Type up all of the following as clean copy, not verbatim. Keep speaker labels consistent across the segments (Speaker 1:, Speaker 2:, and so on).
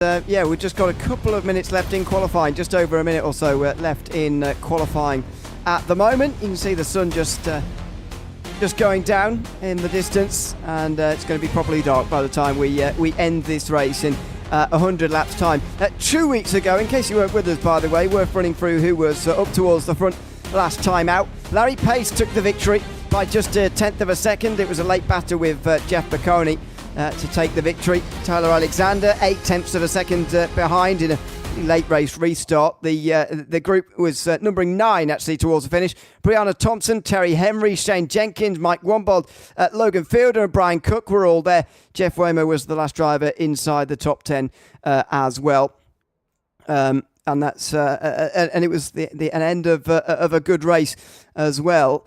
Speaker 1: Yeah, we've just got a couple of minutes left in qualifying, just over a minute or so left in qualifying at the moment. You can see the sun just going down in the distance, and it's going to be properly dark by the time we end this race in 100 laps time. 2 weeks ago, in case you weren't with us by the way, worth running through who was up towards the front last time out. Larry Pace took the victory by just a tenth of a second. It was a late battle with Jeff Maconi to take the victory. Tyler Alexander 8/10 of a second behind in a late race restart. The group was numbering 9 actually towards the finish. Brianna Thompson, Terry Henry, Shane Jenkins, Mike Wombold, Logan Fielder and Brian Cook were all there. Jeff Waymer was the last driver inside the top 10 as well. And that's and it was an end of a good race as well.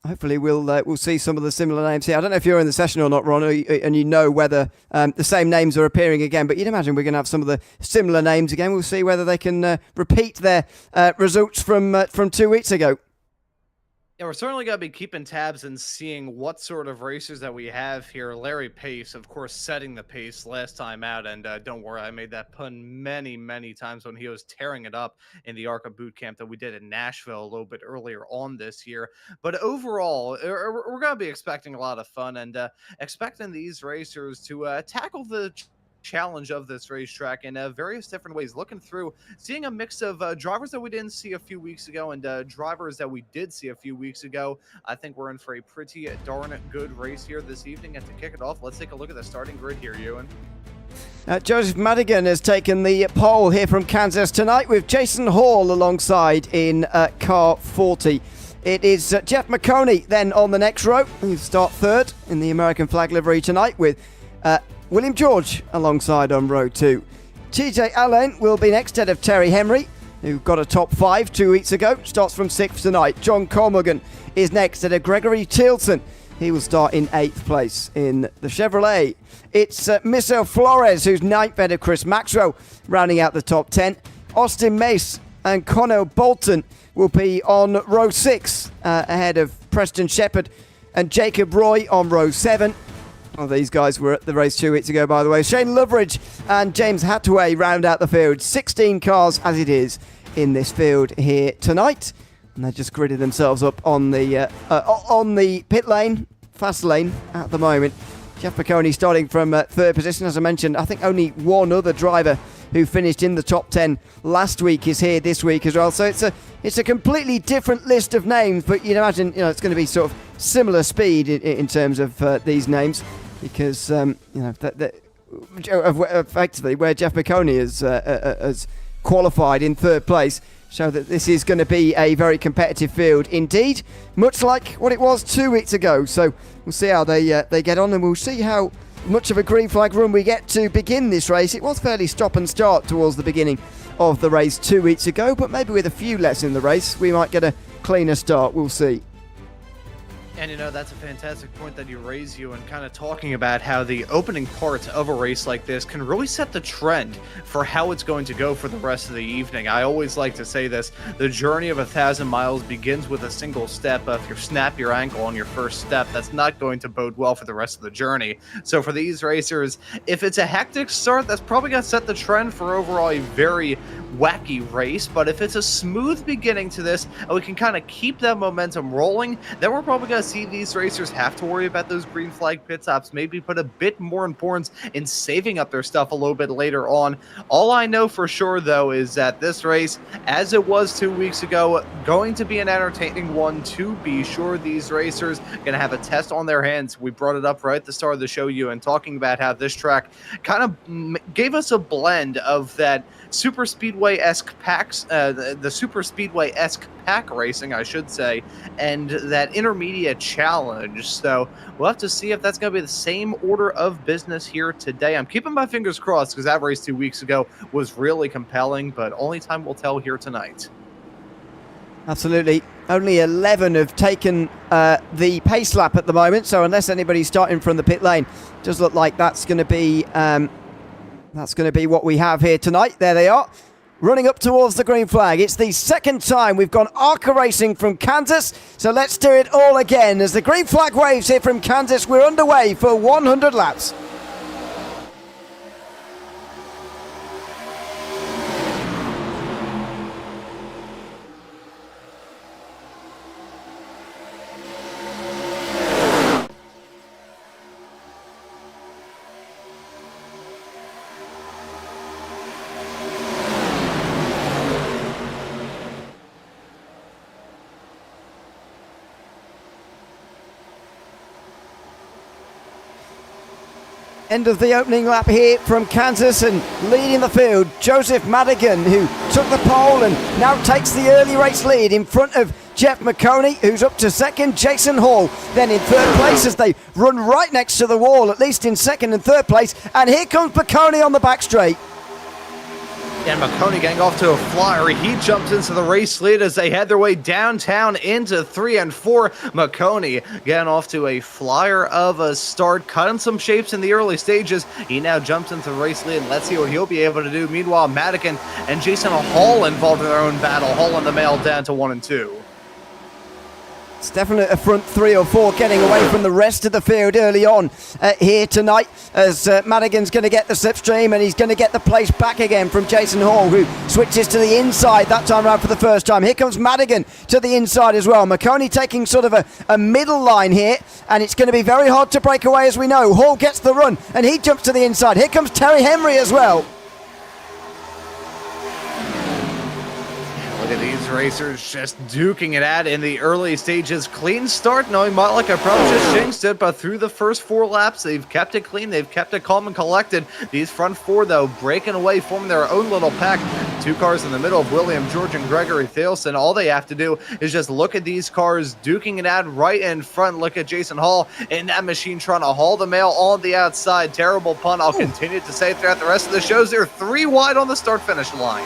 Speaker 1: Hopefully we'll see some of the similar names here. I don't know if you're in the session or not, Ron, and you know whether the same names are appearing again, but you'd imagine we're going to have some of the similar names again. We'll see whether they can repeat their results from 2 weeks ago.
Speaker 2: Yeah, we're certainly going to be keeping tabs and seeing what sort of racers that we have here. Larry Pace, of course, setting the pace last time out. And don't worry, I made that pun many, many times when he was tearing it up in the ARCA boot camp that we did in Nashville a little bit earlier on this year. But overall, we're going to be expecting a lot of fun and expecting these racers to tackle the challenge of this racetrack in various different ways, looking through, seeing a mix of drivers that we didn't see a few weeks ago and drivers that we did see a few weeks ago. I think we're in for a pretty darn good race here this evening, and to kick it off, let's take a look at the starting grid here, Ewan.
Speaker 1: Joseph Madigan has taken the pole here from Kansas tonight with Jason Hall alongside in car 40. It is Jeff Maconi then on the next row, who start third in the American flag livery tonight with William George alongside on row 2. TJ Allen will be next ahead of Terry Henry, who got a top 5 2 weeks ago, starts from 6th tonight. John Colmagan is next ahead of Gregory Tilson. He will start in 8th place in the Chevrolet. It's Michel Flores, who's 9th ahead of Chris Maxwell, rounding out the top 10. Austin Mace and Connell Bolton will be on row 6, ahead of Preston Shepherd and Jacob Roy on row 7. Oh, these guys were at the race 2 weeks ago, by the way. Shane Loveridge and James Hathaway round out the field. 16 cars as it is in this field here tonight. And they just gridded themselves up on the pit lane, fast lane at the moment. Jeff Maconi starting from third position. As I mentioned, I think only one other driver who finished in the top 10 last week is here this week as well. So it's a completely different list of names, but you'd imagine it's going to be sort of similar speed in terms of these names, because effectively where Jeff Maconi has qualified in third place, show that this is going to be a very competitive field indeed, much like what it was 2 weeks ago. So we'll see how they get on, and we'll see how much of a green flag run we get to begin this race. It was fairly stop and start towards the beginning of the race 2 weeks ago, but maybe with a few less in the race we might get a cleaner start. We'll see.
Speaker 2: And that's a fantastic point that you raise, you, and kind of talking about how the opening part of a race like this can really set the trend for how it's going to go for the rest of the evening. I always like to say this: the journey of 1,000 miles begins with a single step. If you snap your ankle on your first step, that's not going to bode well for the rest of the journey. So for these racers, if it's a hectic start, that's probably going to set the trend for overall a very wacky race. But if it's a smooth beginning to this and we can kind of keep that momentum rolling, then we're probably going to see these racers have to worry about those green flag pit stops, maybe put a bit more importance in saving up their stuff a little bit later on. All I know for sure, though, is that this race, as it was 2 weeks ago, going to be an entertaining one to be sure. These racers going to have a test on their hands. We brought it up right at the start of the show, you, and talking about how this track kind of gave us a blend of that super speedway-esque packs, the super speedway-esque pack racing, I should say, and that intermediate challenge. So we'll have to see if that's going to be the same order of business here today. I'm keeping my fingers crossed, because that race 2 weeks ago was really compelling, but only time will tell here tonight.
Speaker 1: Absolutely. Only 11 have taken the pace lap at the moment, so unless anybody's starting from the pit lane, it does look like that's going to be what we have here tonight. There they are, running up towards the green flag. It's the second time we've gone ARCA racing from Kansas, so let's do it all again. As the green flag waves here from Kansas, we're underway for 100 laps. End of the opening lap here from Kansas, and leading the field, Joseph Madigan, who took the pole and now takes the early race lead in front of Jeff Maconi, who's up to second. Jason Hall then in third place as they run right next to the wall, at least in second and third place. And here comes Maconi on the back straight.
Speaker 2: And Maconi getting off to a flyer. He jumps into the race lead as they head their way downtown into 3 and 4. Maconi getting off to a flyer of a start, cutting some shapes in the early stages. He now jumps into the race lead. Let's see what he'll be able to do. Meanwhile, Madigan and Jason Hall involved in their own battle. Hall in the mail down to 1 and 2.
Speaker 1: It's definitely a front 3 or 4 getting away from the rest of the field early on here tonight, as Madigan's going to get the slipstream and he's going to get the place back again from Jason Hall, who switches to the inside that time around for the first time. Here comes Madigan to the inside as well. Maconi taking sort of a middle line here, and it's going to be very hard to break away, as we know. Hall gets the run and he jumps to the inside. Here comes Terry Henry as well.
Speaker 2: Look at these racers just duking it out in the early stages. Clean start, knowing Motlika probably just jinxed it, but through the first 4 laps, they've kept it clean. They've kept it calm and collected. These front 4, though, breaking away, forming their own little pack. 2 cars in the middle of William George and Gregory Thielson. All they have to do is just look at these cars duking it out right in front. Look at Jason Hall in that machine trying to haul the mail on the outside. Terrible pun. I'll continue to say it throughout the rest of the shows. They're 3 wide on the start-finish line.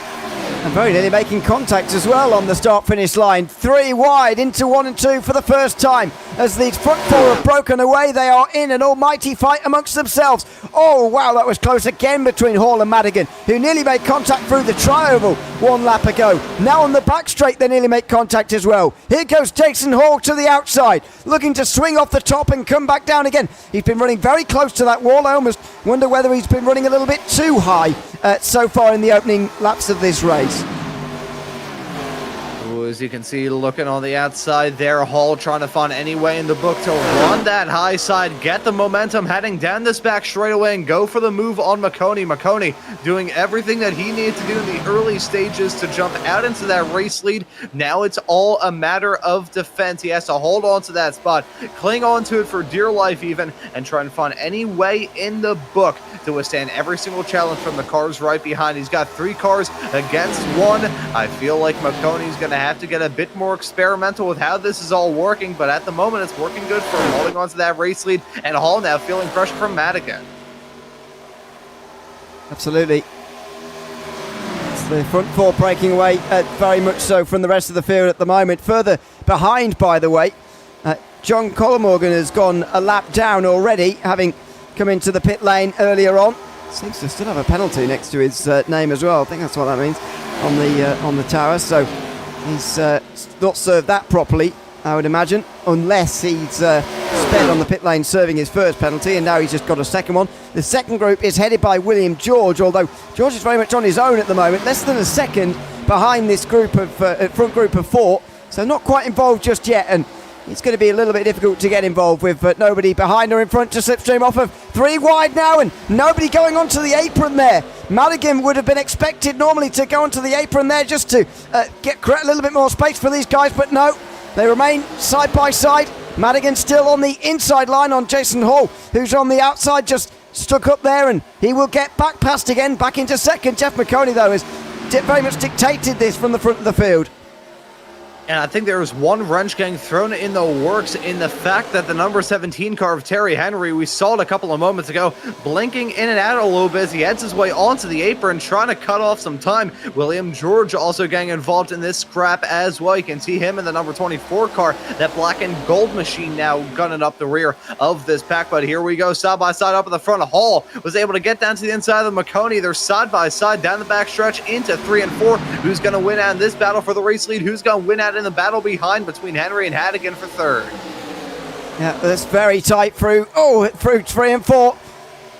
Speaker 1: And very nearly making contact as well on the start-finish line. 3 wide into 1 and 2 for the first time. As these front 4 have broken away, they are in an almighty fight amongst themselves. Oh, wow, that was close again between Hall and Madigan, who nearly made contact through the tri-oval 1 lap ago. Now on the back straight, they nearly make contact as well. Here goes Jason Hall to the outside, looking to swing off the top and come back down again. He's been running very close to that wall. I almost wonder whether he's been running a little bit too high so far in the opening laps of this race.
Speaker 2: As you can see, looking on the outside there, Hall trying to find any way in the book to run that high side, get the momentum, heading down this back straightaway and go for the move on Maconi. Maconi doing everything that he needed to do in the early stages to jump out into that race lead. Now it's all a matter of defense. He has to hold on to that spot, cling on to it for dear life even, and try and find any way in the book to withstand every single challenge from the cars right behind. He's got 3 cars against 1. I feel like Maconi's going to have to get a bit more experimental with how this is all working, but at the moment it's working good for him, holding on to that race lead, and Hall now feeling pressure from Madigan.
Speaker 1: Absolutely. It's the front 4 breaking away very much so from the rest of the field at the moment. Further behind, by the way, John Collamorgan has gone a lap down already, having come into the pit lane earlier on. Seems to still have a penalty next to his name as well. I think that's what that means on the tower. So he's not served that properly, I would imagine, unless he's sped on the pit lane serving his first penalty, and now he's just got a second one. The second group is headed by William George, although George is very much on his own at the moment, less than a second behind this group of front group of 4, so not quite involved just yet, and it's going to be a little bit difficult to get involved with, but nobody behind or in front to slipstream off of. 3 wide now, and nobody going onto the apron there. Madigan would have been expected normally to go onto the apron there just to create a little bit more space for these guys, but no, they remain side by side. Madigan still on the inside line on Jason Hall, who's on the outside, just stuck up there, and he will get back past again, back into second. Jeff Maconi, though, has very much dictated this from the front of the field.
Speaker 2: And I think there was one wrench getting thrown in the works in the fact that the number 17 car of Terry Henry, we saw it a couple of moments ago, blinking in and out a little bit as he heads his way onto the apron, trying to cut off some time. William George also getting involved in this scrap as well. You can see him in the number 24 car, that black and gold machine now gunning up the rear of this pack. But here we go, side by side up in the front. Hall was able to get down to the inside of the Maconi. They're side by side down the back stretch into 3 and 4. Who's going to win out in this battle for the race lead? Who's going to win out in the battle behind between Henry and Madigan for third?
Speaker 1: Yeah, that's very tight through 3 and 4.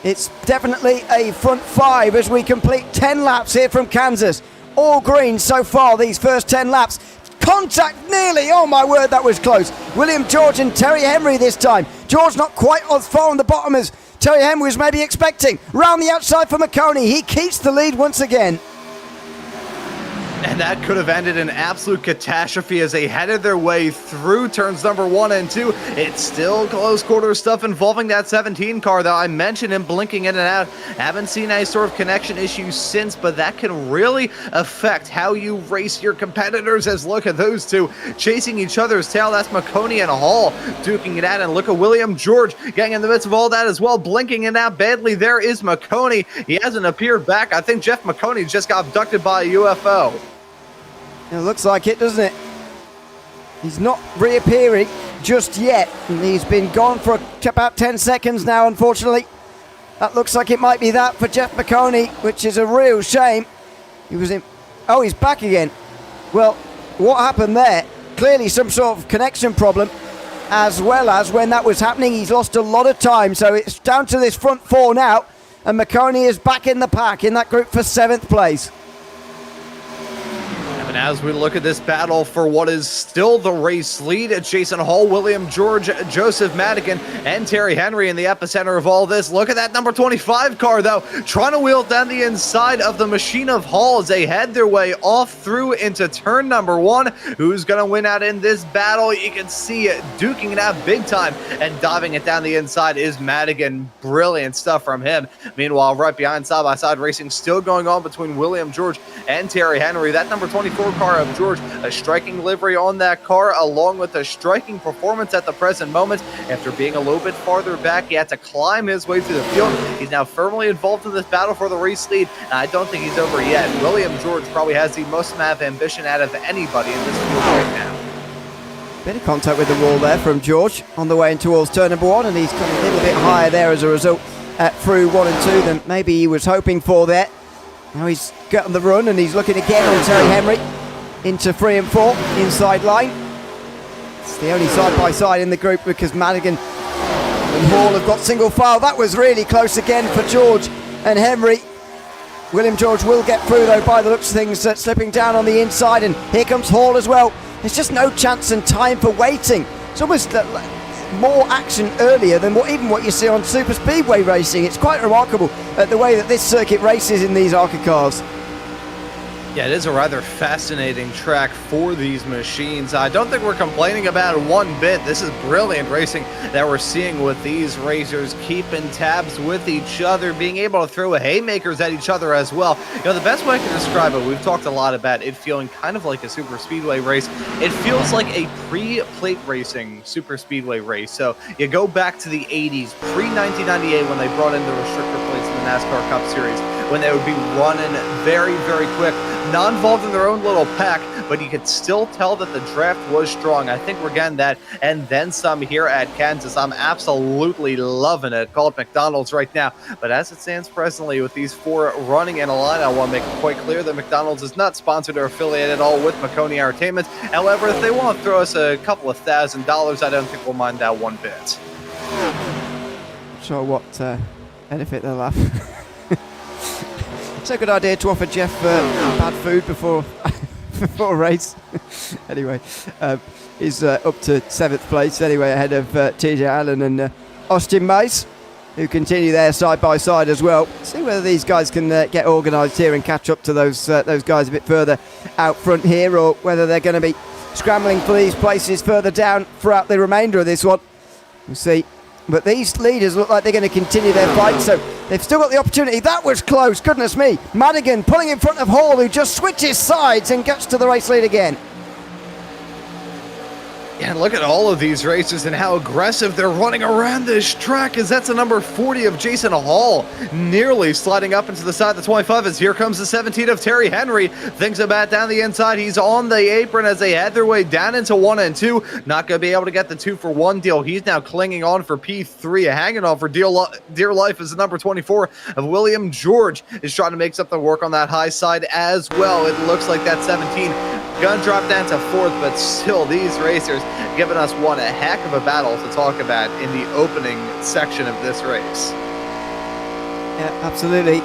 Speaker 1: It's definitely a front 5 as we complete 10 laps here from Kansas. All green so far, these first 10 laps. Contact nearly, oh my word, that was close. William George and Terry Henry this time. George not quite as far on the bottom as Terry Henry was maybe expecting. Round the outside for Maconi, he keeps the lead once again.
Speaker 2: And that could have ended in absolute catastrophe as they headed their way through turns number 1 and 2. It's still close quarter stuff involving that 17 car that I mentioned him blinking in and out. Haven't seen any sort of connection issues since, but that can really affect how you race your competitors. As look at those two chasing each other's tail. That's Maconi and Hall duking it out. And look at William George getting in the midst of all that as well, blinking in and out badly. There is Maconi. He hasn't appeared back. I think Jeff Maconi just got abducted by a UFO.
Speaker 1: It looks like it, doesn't it? He's not reappearing just yet. And he's been gone for about 10 seconds now, unfortunately. That looks like it might be that for Jeff Maconi, which is a real shame. He was in... Oh, he's back again. Well, what happened there? Clearly some sort of connection problem, as well as when that was happening, he's lost a lot of time. So it's down to this front four now, and Maconi is back in the pack in that group for 7th place.
Speaker 2: And as we look at this battle for what is still the race lead, Jason Hall, William George, Joseph Madigan, and Terry Henry in the epicenter of all this. Look at that number 25 car, though, trying to wheel down the inside of the machine of Hall as they head their way off through into turn number 1. Who's going to win out in this battle? You can see it duking it out big time, and diving it down the inside is Madigan. Brilliant stuff from him. Meanwhile, right behind, side-by-side racing still going on between William George and Terry Henry. That number 24 car of George, a striking livery on that car, along with a striking performance at the present moment. After being a little bit farther back, he had to climb his way through the field. He's now firmly involved in this battle for the race lead, and I don't think he's over yet. William George probably has the most amount of ambition out of anybody in this field right now.
Speaker 1: Bit of contact with the wall there from George on the way in towards turn number 1, and he's come a little bit higher there as a result through 1 and 2 than maybe he was hoping for there. Now he's got on the run, and he's looking again on Terry Henry into 3 and 4 inside line. It's the only side-by-side in the group because Madigan and Hall have got single file. That was really close again for George and Henry. William George will get through though by the looks of things, slipping down on the inside, and here comes Hall as well. There's just no chance and time for waiting. It's almost more action earlier than even what you see on super speedway racing. It's quite remarkable the way that this circuit races in these ARCA cars.
Speaker 2: Yeah, it is a rather fascinating track for these machines. I don't think we're complaining about it one bit. This is brilliant racing that we're seeing with these racers, keeping tabs with each other, being able to throw haymakers at each other as well. You know, the best way I can describe it, we've talked a lot about it feeling kind of like a super speedway race. It feels like a pre-plate racing super speedway race. So you go back to the 80s, pre-1998 when they brought in the restrictor plates in the NASCAR Cup Series, when they would be running very, very quick, not involved in their own little pack, but you could still tell that the draft was strong. I think we're getting that, and then some here at Kansas. I'm absolutely loving it. Call it McDonald's right now. But as it stands presently with these 4 running in a line, I want to make it quite clear that McDonald's is not sponsored or affiliated at all with Maconi Entertainment. However, if they want to throw us a couple of $1,000, I don't think we'll mind that one bit.
Speaker 1: Not sure what benefit they'll have. It's a good idea to offer Jeff bad food before a race. Anyway, he's up to 7th place anyway, ahead of TJ Allen and Austin Mace, who continue there side by side as well. See whether these guys can get organised here and catch up to those guys a bit further out front here, or whether they're going to be scrambling for these places further down throughout the remainder of this one. We'll see. But these leaders look like they're going to continue their fight, so they've still got the opportunity. That was close, goodness me. Madigan pulling in front of Hall, who just switches sides and gets to the race lead again.
Speaker 2: Yeah, look at all of these racers and how aggressive they're running around this track, as that's the number 40 of Jason Hall, nearly sliding up into the side of the 25 as here comes the 17 of Terry Henry. Things about down the inside. He's on the apron as they head their way down into 1 and 2. Not going to be able to get the 2-for-1 deal. He's now clinging on for P3, hanging on for dear life as the number 24 of William George is trying to make something work on that high side as well. It looks like that 17 gonna drop down to 4th, but still these racers giving us one a heck of a battle to talk about in the opening section of this race.
Speaker 1: Yeah, absolutely.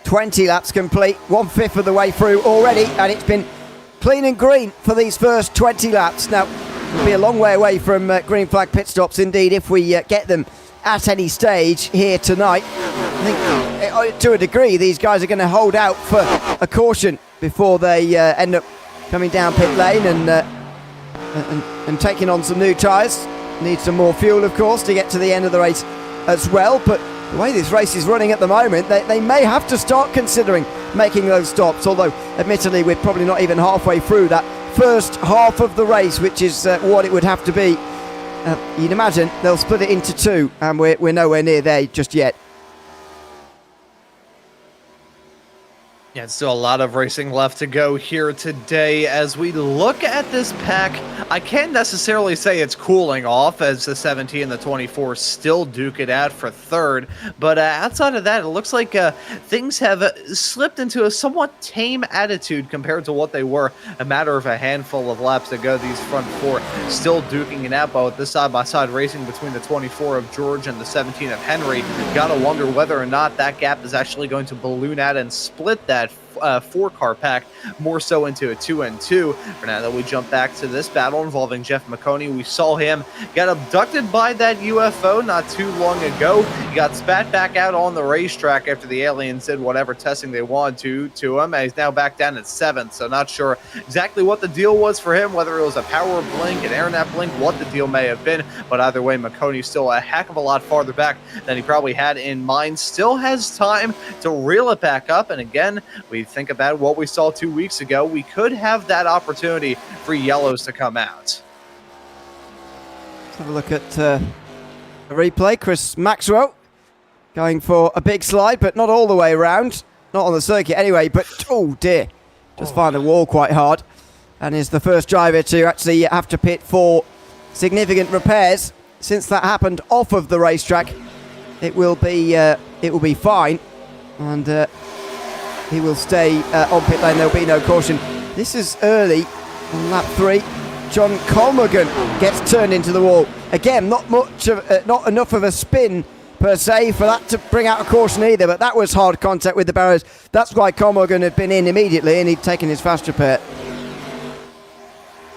Speaker 1: 20 laps complete, 1/5 of the way through already, and it's been clean and green for these first 20 laps. Now, we'll be a long way away from green flag pit stops indeed if we get them at any stage here tonight. I think to a degree these guys are going to hold out for a caution, before they end up coming down pit lane and taking on some new tyres. Need some more fuel, of course, to get to the end of the race as well. But the way this race is running at the moment, they may have to start considering making those stops. Although, admittedly, we're probably not even halfway through that first half of the race, which is what it would have to be. You'd imagine they'll split it into two, and we're nowhere near there just yet.
Speaker 2: Yeah, it's still a lot of racing left to go here today. As we look at this pack, I can't necessarily say it's cooling off, as the 17 and the 24 still duke it out for third. But outside of that, it looks like things have slipped into a somewhat tame attitude compared to what they were a matter of a handful of laps ago. These front four still duking it out, but with this side-by-side racing between the 24 of George and the 17 of Henry, gotta wonder whether or not that gap is actually going to balloon out and split that four-car pack more so into a 2 and 2. For now, though, we jump back to this battle involving Jeff Maconi. We saw him get abducted by that UFO not too long ago. He got spat back out on the racetrack after the aliens did whatever testing they wanted to him, and he's now back down at 7th, so not sure exactly what the deal was for him, whether it was a power blink, an air nap blink, what the deal may have been, but either way, Maconi's still a heck of a lot farther back than he probably had in mind. Still has time to reel it back up, and again, we think about what we saw 2 weeks ago. We could have that opportunity for yellows to come out.
Speaker 1: Let's have a look at the replay. Chris Maxwell going for a big slide, but not all the way around. Not on the circuit anyway, but oh dear. Just find the wall quite hard. And is the first driver to actually have to pit for significant repairs. Since that happened off of the racetrack, it will be fine. And he will stay on pit lane. There'll be no caution. This is early on lap 3. John Colmagan gets turned into the wall. Again, not enough of a spin per se for that to bring out a caution either, but that was hard contact with the barriers. That's why Colmagan had been in immediately and he'd taken his fast repair.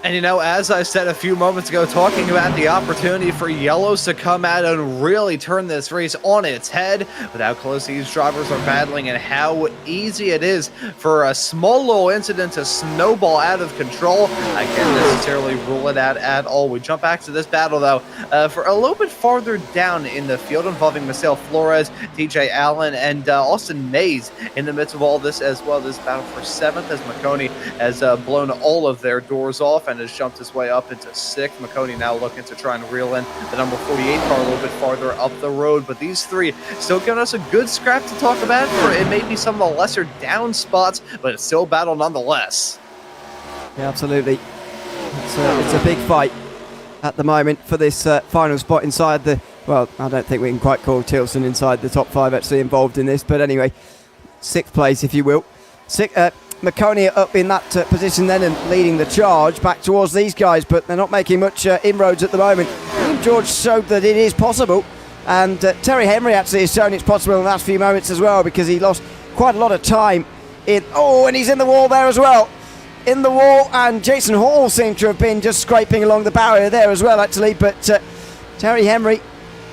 Speaker 2: And, you know, as I said a few moments ago, talking about the opportunity for yellows to come out and really turn this race on its head with how close these drivers are battling and how easy it is for a small little incident to snowball out of control. I can't necessarily rule it out at all. We jump back to this battle, though, for a little bit farther down in the field involving Marcel Flores, TJ Allen, and Austin Mays in the midst of all this as well. This battle for 7th as Maconi has blown all of their doors off and has jumped his way up into 6th. Maconi now looking to try and reel in the number 48 car a little bit farther up the road, but these three still giving us a good scrap to talk about. For it may be some of the lesser down spots, but it's still a battle nonetheless.
Speaker 1: Yeah, absolutely. It's a big fight at the moment for this final spot inside the, well, I don't think we can quite call Tilson inside the top 5 actually involved in this, but anyway, 6th place if you will. Maconi up in that position then and leading the charge back towards these guys, but they're not making much inroads at the moment. George showed that it is possible, and Terry Henry actually has shown it's possible in the last few moments as well, because he lost quite a lot of time in, and he's in the wall there as well. In the wall, and Jason Hall seemed to have been just scraping along the barrier there as well actually, but Terry Henry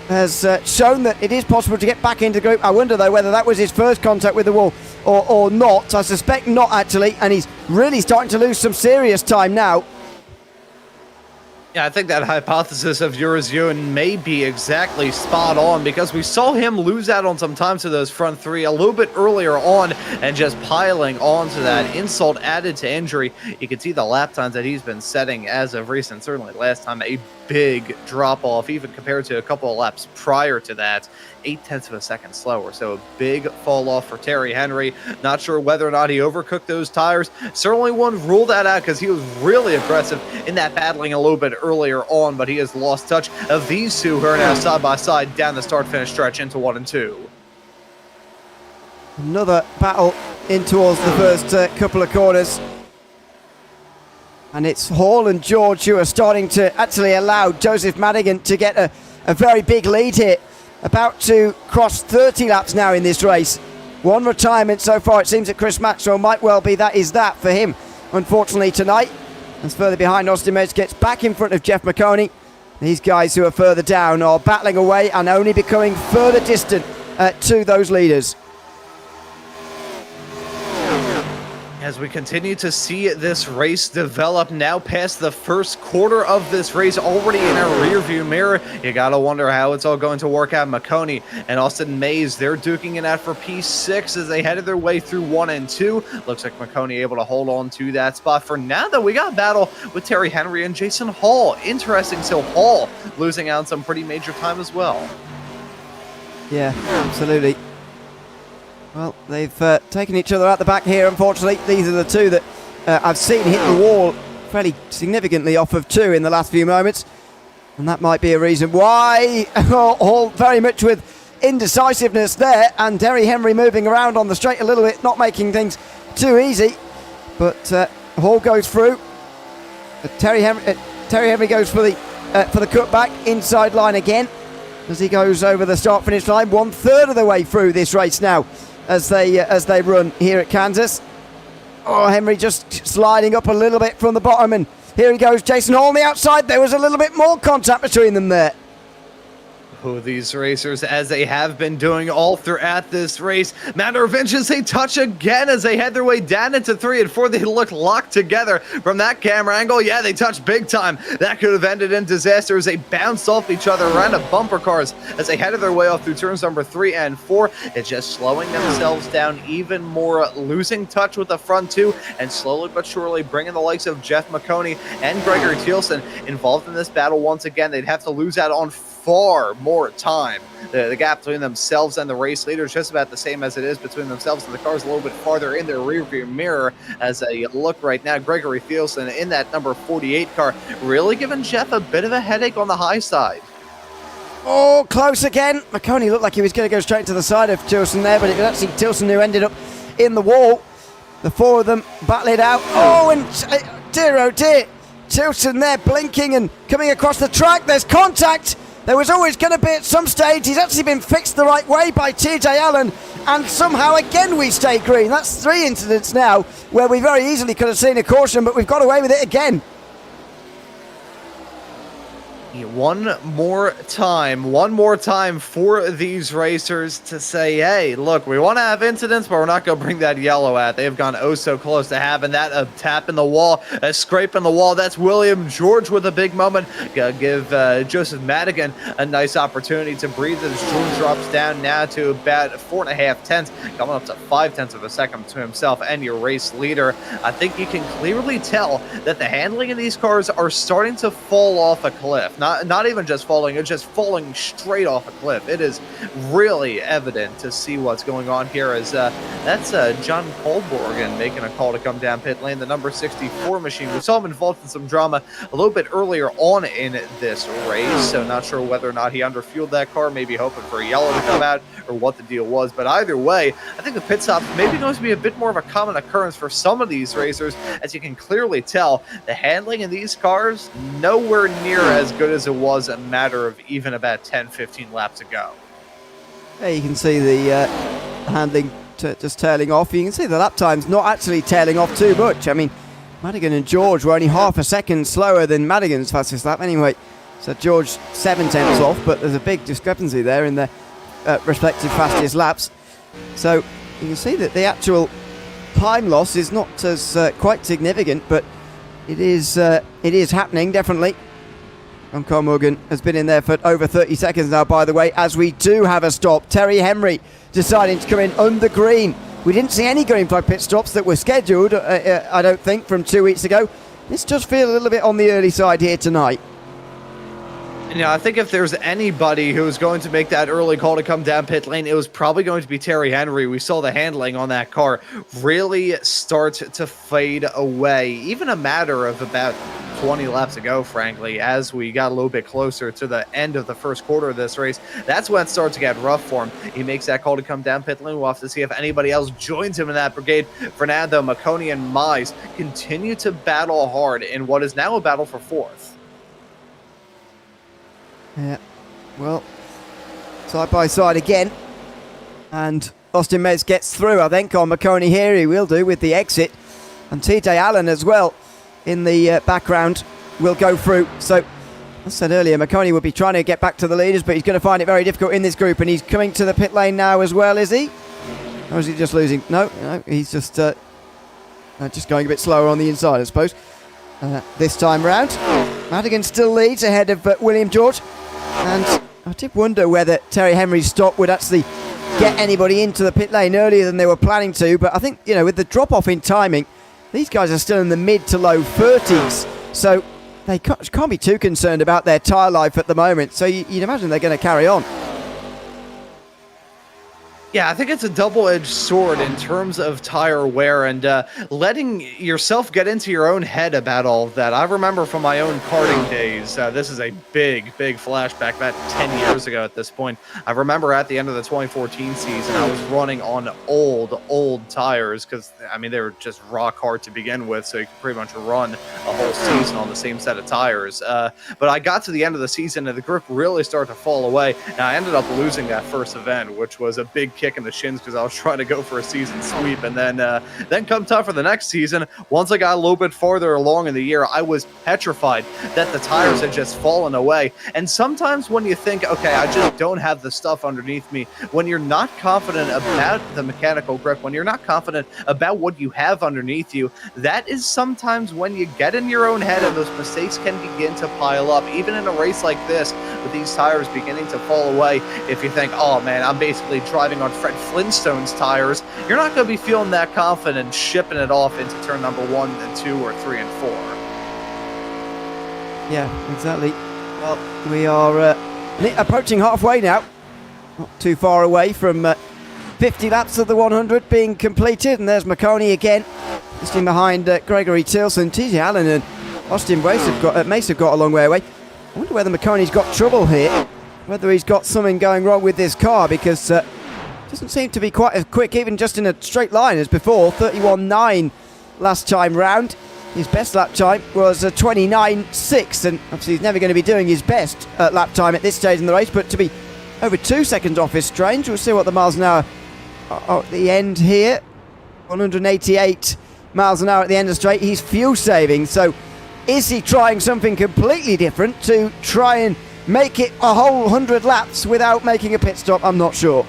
Speaker 1: has shown that it is possible to get back into the group. I wonder though whether that was his first contact with the wall or not. I suspect not actually, and he's really starting to lose some serious time now.
Speaker 2: Yeah, I think that hypothesis of yours, Ewan, may be exactly spot on, because we saw him lose out on some time to those front three a little bit earlier on, and just piling onto that insult added to injury. You can see the lap times that he's been setting as of recent. Certainly last time a big drop off, even compared to a couple of laps prior to that. 0.8 of a second slower, so a big fall off for Terry Henry. Not sure whether or not he overcooked those tires. Certainly wouldn't rule that out, because he was really aggressive in that battling a little bit earlier on, but he has lost touch of these two who are now side by side down the start-finish stretch into 1 and 2.
Speaker 1: Another battle in towards the first couple of corners. And it's Hall and George who are starting to actually allow Joseph Madigan to get a very big lead here. About to cross 30 laps now in this race. One retirement so far. It seems that Chris Maxwell might well be that for him, unfortunately, tonight. As further behind, Austin Mays gets back in front of Jeff Maconi. These guys who are further down are battling away and only becoming further distant to those leaders.
Speaker 2: As we continue to see this race develop, now past the first quarter of this race, already in our rearview mirror, you gotta wonder how it's all going to work out. Maconi and Austin Mays, they're duking it out for P6 as they headed their way through 1 and 2. Looks like Maconi able to hold on to that spot. For now, though, we got a battle with Terry Henry and Jason Hall. Interesting, so Hall losing out some pretty major time as well.
Speaker 1: Yeah, absolutely. Well, they've taken each other out the back here, unfortunately. These are the two that I've seen hit the wall fairly significantly off of 2 in the last few moments. And that might be a reason why. All very much with indecisiveness there. And Terry Henry moving around on the straight a little bit, not making things too easy. But Hall goes through. Terry Henry goes for the cutback, inside line again. As he goes over the start-finish line, 1/3 of the way through this race now. As they run here at Kansas. Oh, Henry just sliding up a little bit from the bottom, and here he goes, Jason Hall on the outside. There was a little bit more contact between them there.
Speaker 2: These racers, as they have been doing all throughout this race. Matter of inches, they touch again as they head their way down into 3 and 4. They look locked together from that camera angle. Yeah, they touch big time. That could have ended in disaster as they bounced off each other around the bumper cars as they headed their way off through turns number 3 and 4. It's just slowing themselves down even more, losing touch with the front 2, and slowly but surely bringing the likes of Jeff Maconi and Gregory Thielsen involved in this battle once again. They'd have to lose out on far more time. The gap between themselves and the race leader is just about the same as it is between themselves and the cars, a little bit farther in their rearview mirror. As they look right now, Gregory Thielsen in that number 48 car, really giving Jeff a bit of a headache on the high side.
Speaker 1: Oh, close again. Maconi looked like he was going to go straight to the side of Thielsen there, but it was actually Thielsen who ended up in the wall. The 4 of them battle it out. Oh, and dear oh dear. Thielsen there blinking and coming across the track. There's contact. There was always going to be at some stage. He's actually been fixed the right way by TJ Allen, and somehow again we stay green. That's 3 incidents now where we very easily could have seen a caution, but we've got away with it again.
Speaker 2: One more time for these racers to say, hey, look, we want to have incidents, but we're not going to bring that yellow out. They've gone oh so close to having that. A tap in the wall, a scrape in the wall. That's William George with a big moment. Give Joseph Madigan a nice opportunity to breathe as George drops down now to about 4.5 tenths, coming up to 5 tenths of a second to himself and your race leader. I think you can clearly tell that the handling of these cars are starting to fall off a cliff. Not even just falling, it's just falling straight off a cliff. It is really evident to see what's going on here as that's John Colborgan making a call to come down pit lane, the number 64 machine. We saw him involved in some drama a little bit earlier on in this race, so not sure whether or not he underfueled that car, maybe hoping for a yellow to come out or what the deal was. But either way, I think the pit stop maybe going to be a bit more of a common occurrence for some of these racers, as you can clearly tell the handling in these cars nowhere near as good as it was a matter of even about 10-15 laps ago.
Speaker 1: Yeah, you can see the handling just tailing off. You can see the lap times not actually tailing off too much. I mean, Madigan and George were only half a second slower than Madigan's fastest lap anyway. So George 7 tenths off, but there's a big discrepancy there in their respective fastest laps. So you can see that the actual time loss is not as quite significant, but it is happening definitely. And Carl Morgan has been in there for over 30 seconds now, by the way, as we do have a stop. Terry Henry deciding to come in under green. We didn't see any green flag pit stops that were scheduled, I don't think, from 2 weeks ago. This does feel a little bit on the early side here tonight.
Speaker 2: You know, I think if there's anybody who was going to make that early call to come down pit lane, it was probably going to be Terry Henry. We saw the handling on that car really start to fade away, even a matter of about 20 laps ago, frankly, as we got a little bit closer to the end of the first quarter of this race. That's when it starts to get rough for him. He makes that call to come down pit lane. We'll have to see if anybody else joins him in that brigade. For now, though, Maconi and Mize continue to battle hard in what is now a battle for 4th.
Speaker 1: Yeah, well, side by side again, and Austin Mays gets through, I think, on Maconi here. He will do with the exit, and TJ Allen as well in the background will go through. So, as I said earlier, Maconi would be trying to get back to the leaders, but he's going to find it very difficult in this group, and he's coming to the pit lane now as well, is he? Or is he just losing? No, he's just Just going a bit slower on the inside, I suppose. This time round, Madigan still leads ahead of William George. And I did wonder whether Terry Henry's stop would actually get anybody into the pit lane earlier than they were planning to. But I think, with the drop-off in timing, these guys are still in the mid to low 30s. So they can't be too concerned about their tyre life at the moment. So you'd imagine they're going to carry on.
Speaker 2: Yeah, I think it's a double-edged sword in terms of tire wear and letting yourself get into your own head about all of that. I remember from my own karting days, this is a big flashback, about 10 years ago at this point. I remember at the end of the 2014 season, I was running on old tires because, they were just rock hard to begin with, so you could pretty much run a whole season on the same set of tires. But I got to the end of the season and the grip really started to fall away, and I ended up losing that first event, which was a big kick in the shins because I was trying to go for a season sweep. And then come time for the next season, once I got a little bit farther along in the year, I was petrified that the tires had just fallen away. And sometimes when you think, okay, I just don't have the stuff underneath me, when you're not confident about the mechanical grip, when you're not confident about what you have underneath you, that is sometimes when you get in your own head and those mistakes can begin to pile up. Even in a race like this, with these tires beginning to fall away, if you think, oh man, I'm basically driving on Fred Flintstone's tires, you're not going to be feeling that confident shipping it off into turn number 1 and 2 or 3 and 4.
Speaker 1: Yeah, exactly. Well, we are approaching halfway now. Not too far away from 50 laps of the 100 being completed. And there's Maconi again, just in behind Gregory Tilson. TJ Allen and Austin Mace have got a long way away. I wonder whether Maconi's got trouble here. Whether he's got something going wrong with this car, because doesn't seem to be quite as quick, even just in a straight line as before. 31.9 last time round. His best lap time was 29.6, and obviously he's never going to be doing his best lap time at this stage in the race, but to be over 2 seconds off is strange. We'll see what the miles an hour are at the end here. 188 miles an hour at the end of the straight. He's fuel saving, so is he trying something completely different to try and make it a whole 100 laps without making a pit stop? I'm not sure.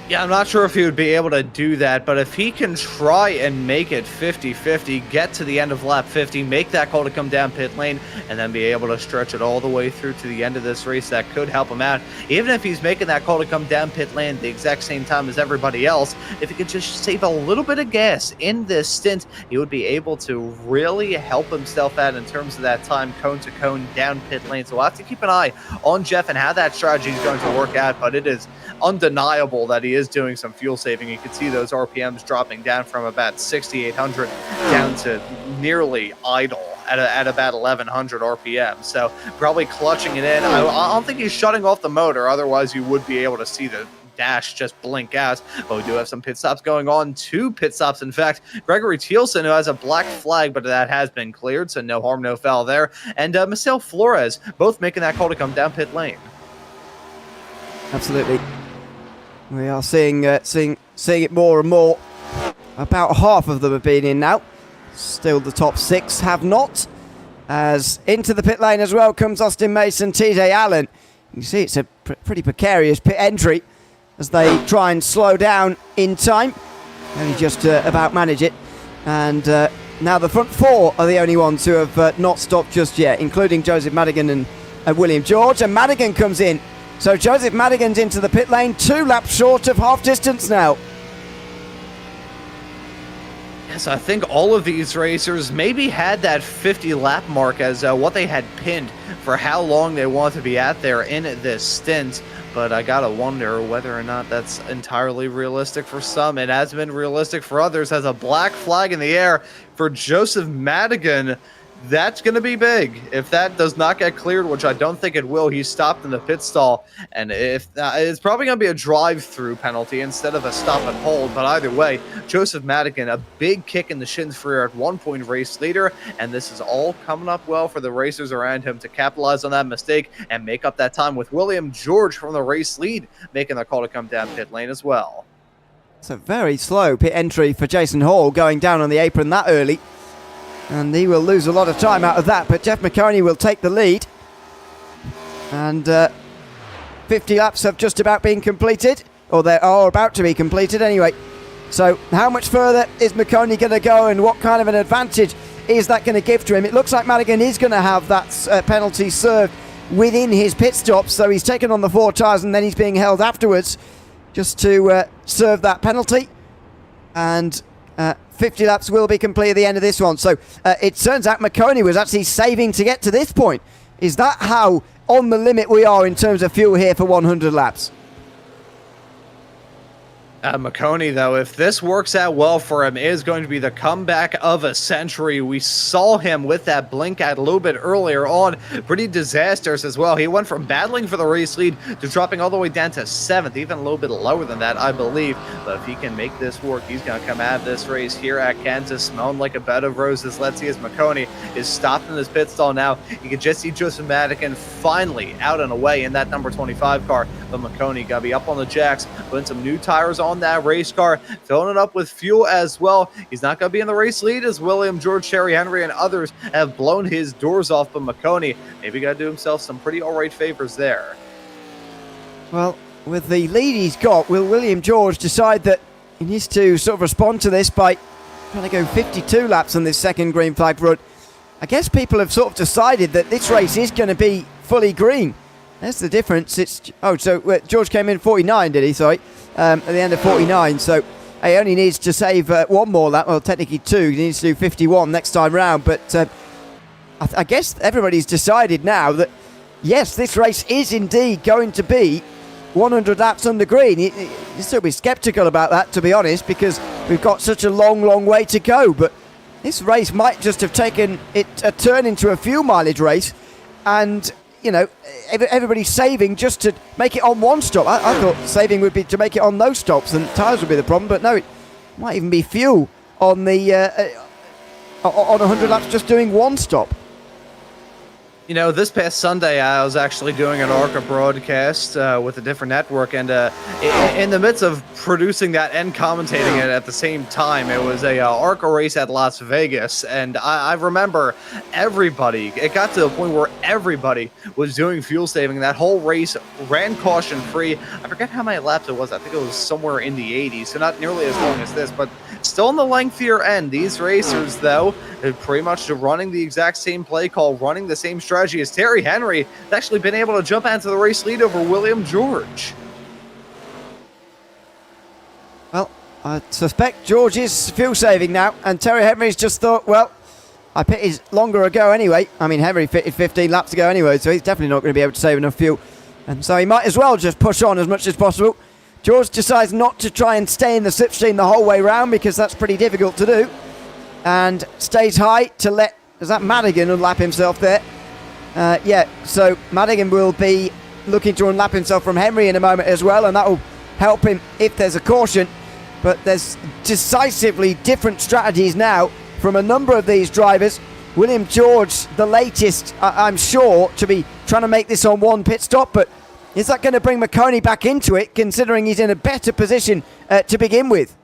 Speaker 2: Yeah, I'm not sure if he would be able to do that, but if he can try and make it 50-50, get to the end of lap 50, make that call to come down pit lane, and then be able to stretch it all the way through to the end of this race, that could help him out. Even if he's making that call to come down pit lane the exact same time as everybody else, if he could just save a little bit of gas in this stint, he would be able to really help himself out in terms of that time cone to cone down pit lane. So we'll have to keep an eye on Jeff and how that strategy is going to work out, but it is undeniable that he is doing some fuel saving. You can see those RPMs dropping down from about 6,800 down to nearly idle at about 1,100 RPM. So probably clutching it in. I don't think he's shutting off the motor, otherwise you would be able to see the dash just blink out. But we do have some pit stops going on. 2 pit stops, in fact. Gregory Thielsen, who has a black flag, but that has been cleared, so no harm, no foul there. And Marcel Flores, both making that call to come down pit lane.
Speaker 1: Absolutely. We are seeing it more and more. About half of them have been in now. Still the top 6 have not. As into the pit lane as well comes Austin Mason, TJ Allen. You see it's a pretty precarious pit entry as they try and slow down in time. Only just about manage it. And now the front 4 are the only ones who have not stopped just yet, including Joseph Madigan and William George. And Madigan comes in. So Joseph Madigan's into the pit lane, 2 laps short of half distance now.
Speaker 2: Yes, I think all of these racers maybe had that 50 lap mark as what they had pinned for how long they want to be out there in this stint. But I gotta wonder whether or not that's entirely realistic for some. It has been realistic for others. As a black flag in the air for Joseph Madigan. That's going to be big. If that does not get cleared, which I don't think it will, he's stopped in the pit stall. And if it's probably going to be a drive-through penalty instead of a stop and hold. But either way, Joseph Madigan, a big kick in the shins for at 1 point race leader. And this is all coming up well for the racers around him to capitalize on that mistake and make up that time with William George from the race lead, making the call to come down pit lane as well.
Speaker 1: It's a very slow pit entry for Jason Hall, going down on the apron that early. And he will lose a lot of time out of that, but Jeff Maconi will take the lead. And 50 laps have just about been completed, or they are about to be completed anyway. So how much further is Maconi going to go, and what kind of an advantage is that going to give to him? It looks like Madigan is going to have that penalty served within his pit stop, so he's taken on the 4 tyres and then he's being held afterwards just to serve that penalty. And 50 laps will be complete at the end of this one. So it turns out Maconi was actually saving to get to this point. Is that how on the limit we are in terms of fuel here for 100 laps?
Speaker 2: Maconi, though, if this works out well for him, is going to be the comeback of a century. We saw him with that blink out a little bit earlier on. Pretty disastrous as well. He went from battling for the race lead to dropping all the way down to 7th, even a little bit lower than that, I believe. But if he can make this work, he's going to come out of this race here at Kansas smelling like a bed of roses. Let's see as Maconi is stopped in his pit stall now. You can just see Joseph Madigan finally out and away in that number 25 car. But Maconi got to be up on the jacks, putting some new tires on that race car, filling it up with fuel as well. He's not going to be in the race lead as William, George, Terry Henry, and others have blown his doors off, but Maconi maybe got to do himself some pretty alright favors there.
Speaker 1: Well, with the lead he's got, will William George decide that he needs to sort of respond to this by trying to go 52 laps on this second green flag run? I guess people have sort of decided that this race is going to be fully green. That's the difference. George came in 49, did he? Sorry. At the end of 49, so he only needs to save one more lap. Well, technically 2. He needs to do 51 next time round. But I guess everybody's decided now that yes, this race is indeed going to be 100 laps under green. You still be sceptical about that, to be honest, because we've got such a long way to go. But this race might just have taken it a turn into a fuel mileage race, and you know, everybody's saving just to make it on one stop. I thought saving would be to make it on no stops, and tyres would be the problem. But no, it might even be fuel on the on 100 laps just doing one stop.
Speaker 2: You know, this past Sunday, I was actually doing an ARCA broadcast with a different network, and in the midst of producing that and commentating it at the same time, it was a ARCA race at Las Vegas, and I remember everybody, it got to the point where everybody was doing fuel saving. That whole race ran caution-free. I forget how many laps it was. I think it was somewhere in the 80s, so not nearly as long as this, but still on the lengthier end. These racers, though, are pretty much running the exact same play call, running the same strategy as Terry Henry. Has actually been able to jump into the race lead over William George.
Speaker 1: Well, I suspect George is fuel saving now, and Terry Henry's just thought, well, I pitted longer ago anyway. I mean, Henry fitted 15 laps ago anyway, so he's definitely not going to be able to save enough fuel. And so he might as well just push on as much as possible. George decides not to try and stay in the slipstream the whole way round, because that's pretty difficult to do. And stays high to let, is that Madigan unlap himself there? So Madigan will be looking to unlap himself from Henry in a moment as well, and that will help him if there's a caution. But there's decisively different strategies now from a number of these drivers. William George, the latest, I'm sure, to be trying to make this on one pit stop, but is that going to bring Maconi back into it, considering he's in a better position to begin with?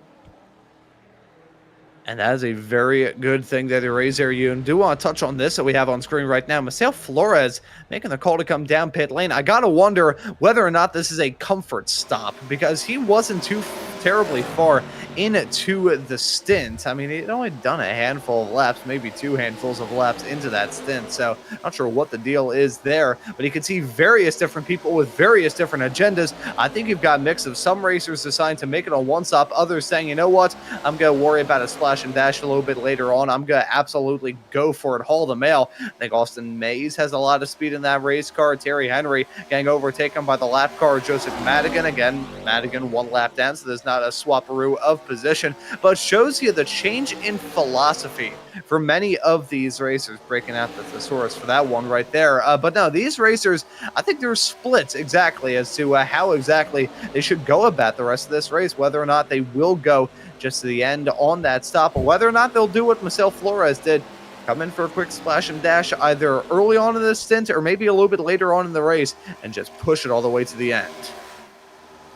Speaker 2: And that is a very good thing that he raised there. You do want to touch on this that we have on screen right now. Marcel Flores making the call to come down pit lane. I got to wonder whether or not this is a comfort stop, because he wasn't too terribly far into the stint. I mean, he'd only done a handful of laps, maybe 2 handfuls of laps into that stint, so not sure what the deal is there, but you can see various different people with various different agendas. I think you've got a mix of some racers deciding to make it on one stop, others saying, you know what, I'm going to worry about a splash and dash a little bit later on. I'm going to absolutely go for it, haul the mail. I think Austin Mays has a lot of speed in that race car. Terry Henry getting overtaken by the lap car, Joseph Madigan. Again, Madigan 1 lap down, so there's not a swapperoo of position, but shows you the change in philosophy for many of these racers, breaking out the thesaurus for that one right there. But no, these racers, I think they're split exactly as to how exactly they should go about the rest of this race, whether or not they will go just to the end on that stop, or whether or not they'll do what Marcel Flores did, come in for a quick splash and dash either early on in the stint or maybe a little bit later on in the race and just push it all the way to the end.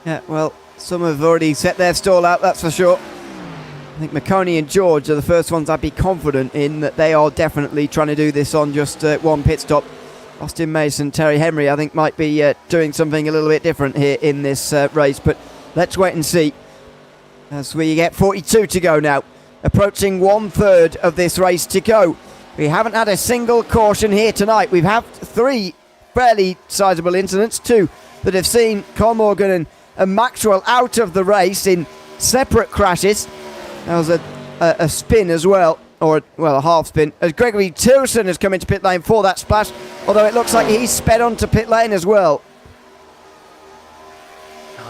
Speaker 1: Yeah, well, some have already set their stall out, that's for sure. I think Maconi and George are the first ones I'd be confident in that they are definitely trying to do this on just one pit stop. Austin Mason, Terry Henry, I think might be doing something a little bit different here in this race, but let's wait and see. as we get 42 to go now. Approaching 1/3 of this race to go. We haven't had a single caution here tonight. We've had 3 fairly sizable incidents, 2 that have seen Carl Morgan and Maxwell out of the race in separate crashes. There was a spin as well, or a half spin, as Gregory Tilson has come into pit lane for that splash, although it looks like he's sped onto pit lane as well.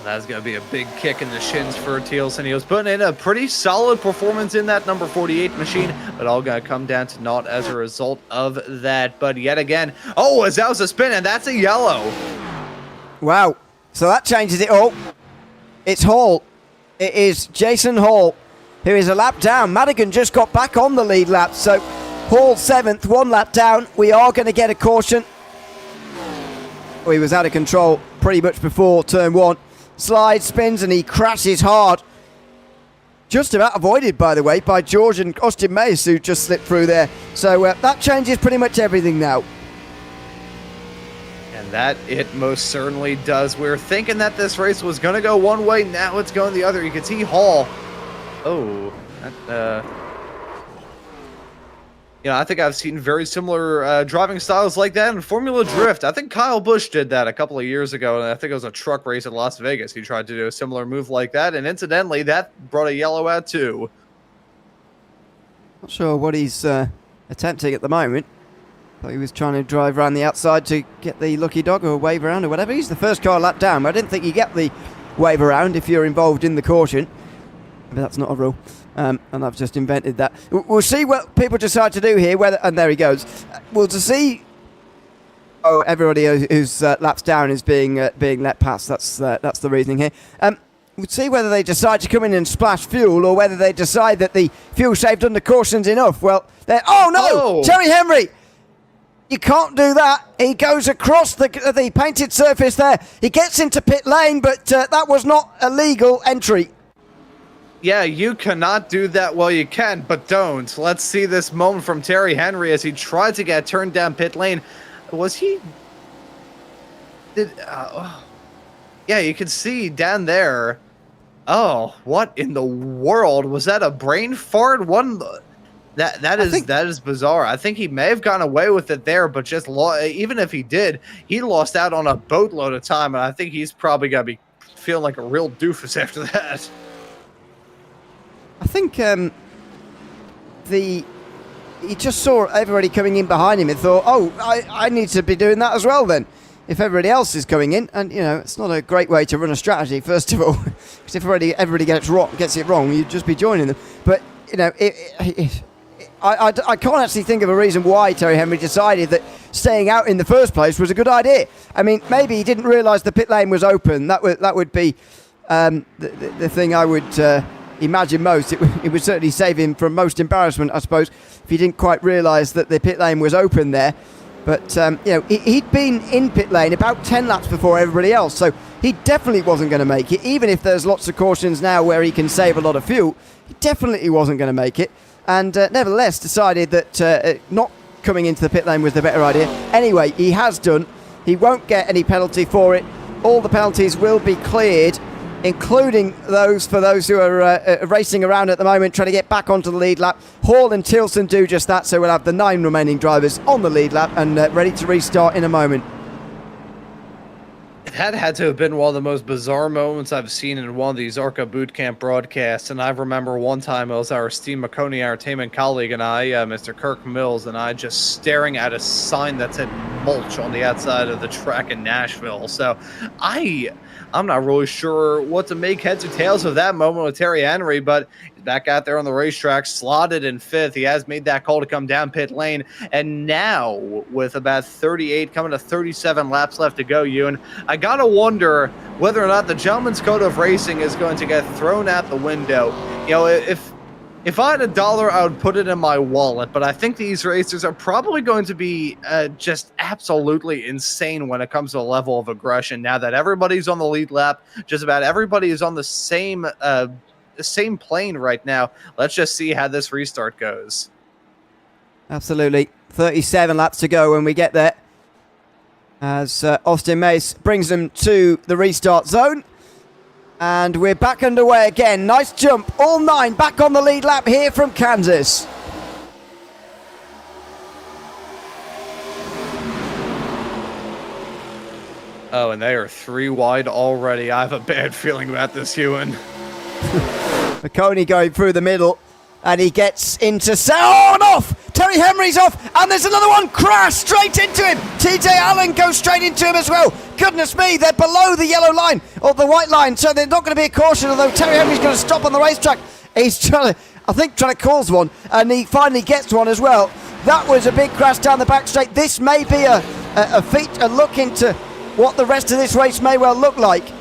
Speaker 2: That's going to be a big kick in the shins for Thielsen. He was putting in a pretty solid performance in that number 48 machine, but all going to come down to naught as a result of that. But yet again, oh, as that was a spin, and that's a yellow. Wow.
Speaker 1: So that changes it all. It's Hall. It is Jason Hall, who is a lap down. Madigan just got back on the lead lap, so Hall 7th, 1 lap down. We are going to get a caution. He was out of control pretty much before turn 1. Slide spins and he crashes hard. Just about avoided, by the way, by George and Austin Mays, who just slipped through there. So that changes pretty much everything now.
Speaker 2: And that it most certainly does. We were thinking that this race was going to go one way. Now it's going the other. You can see Hall. Oh, that, I think I've seen very similar driving styles like that in Formula Drift. I think Kyle Busch did that a couple of years ago, and I think it was a truck race in Las Vegas. He tried to do a similar move like that, and incidentally, that brought a yellow out too.
Speaker 1: Not sure what he's attempting at the moment. But he was trying to drive around the outside to get the lucky dog or wave around or whatever. He's the first car lap down, but I didn't think you get the wave around if you're involved in the caution. But that's not a rule. And I've just invented that. We'll see what people decide to do here. And there he goes. We'll just see. Oh, everybody who's laps down is being let past. That's the reasoning here. We'll see whether they decide to come in and splash fuel, or whether they decide that the fuel saved under caution's enough. Well, oh no,
Speaker 2: oh.
Speaker 1: Terry Henry. You can't do that. He goes across the painted surface there. He gets into pit lane, but that was not a legal entry.
Speaker 2: Yeah, you cannot do that. Well, you can, but don't. Let's see this moment from Terry Henry as he tried to get turned down pit lane. Was he? Yeah, you can see down there. Oh, what in the world? Was that a brain fart? That is bizarre. I think he may have gone away with it there, but just even if he did, he lost out on a boatload of time, and I think he's probably gonna be feeling like a real doofus after that.
Speaker 1: I think he just saw everybody coming in behind him and thought, oh, I need to be doing that as well then, if everybody else is coming in. And, it's not a great way to run a strategy, first of all, because if everybody gets it wrong, you'd just be joining them. But, I can't actually think of a reason why Terry Henry decided that staying out in the first place was a good idea. I mean, maybe he didn't realise the pit lane was open. That would be the thing I would imagine most. It would certainly save him from most embarrassment, I suppose, if he didn't quite realise that the pit lane was open there. But, he'd been in pit lane about 10 laps before everybody else, so he definitely wasn't going to make it. Even if there's lots of cautions now where he can save a lot of fuel, he definitely wasn't going to make it. And nevertheless decided that not coming into the pit lane was the better idea. Anyway, he has done. He won't get any penalty for it. All the penalties will be cleared, including those who are racing around at the moment, trying to get back onto the lead lap. Hall and Tilson do just that, so we'll have the 9 remaining drivers on the lead lap and ready to restart in a moment.
Speaker 2: That had to have been one of the most bizarre moments I've seen in one of these ARCA bootcamp broadcasts. And I remember one time it was our esteemed Maconi entertainment colleague and I, Mr. Kirk Mills, and I just staring at a sign that said mulch on the outside of the track in Nashville. So I'm not really sure what to make heads or tails of that moment with Terry Henry, but he's back out there on the racetrack, slotted in 5th. He has made that call to come down pit lane. And now, with about 38, coming to 37 laps left to go, Ewan, I got to wonder whether or not the gentleman's code of racing is going to get thrown out the window. If I had $1, I would put it in my wallet, but I think these racers are probably going to be just absolutely insane when it comes to the level of aggression. Now that everybody's on the lead lap, just about everybody is on the same plane right now. Let's just see how this restart goes.
Speaker 1: Absolutely. 37 laps to go when we get there, as Austin Mace brings them to the restart zone. And we're back underway again. Nice jump. All 9 back on the lead lap here from Kansas.
Speaker 2: Oh, and they are 3 wide already. I have a bad feeling about this, Ewan.
Speaker 1: Maconi going through the middle. And he gets into... Oh, and off! Terry Henry's off. And there's another one. Crash straight into him. TJ Allen goes straight into him as well. Goodness me, they're below the yellow line. Or the white line. So they're not going to be a caution. Although Terry Henry's going to stop on the racetrack. He's trying to cause one. And he finally gets one as well. That was a big crash down the back straight. This may be a look into what the rest of this race may well look like.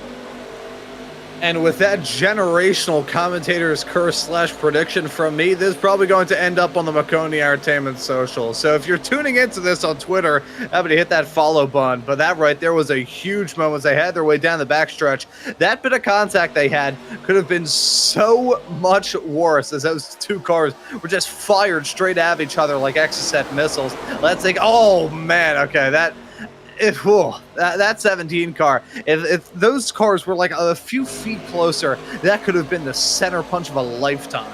Speaker 2: And with that generational commentator's curse / prediction from me, this is probably going to end up on the Maconi Entertainment social. So if you're tuning into this on Twitter, I'm going to hit that follow button. But that right there was a huge moment as they had their way down the backstretch. That bit of contact they had could have been so much worse, as those 2 cars were just fired straight at each other like Exocet missiles. Let's think, oh man, okay, that 17 car, if those cars were like a few feet closer, that could have been the center punch of a lifetime.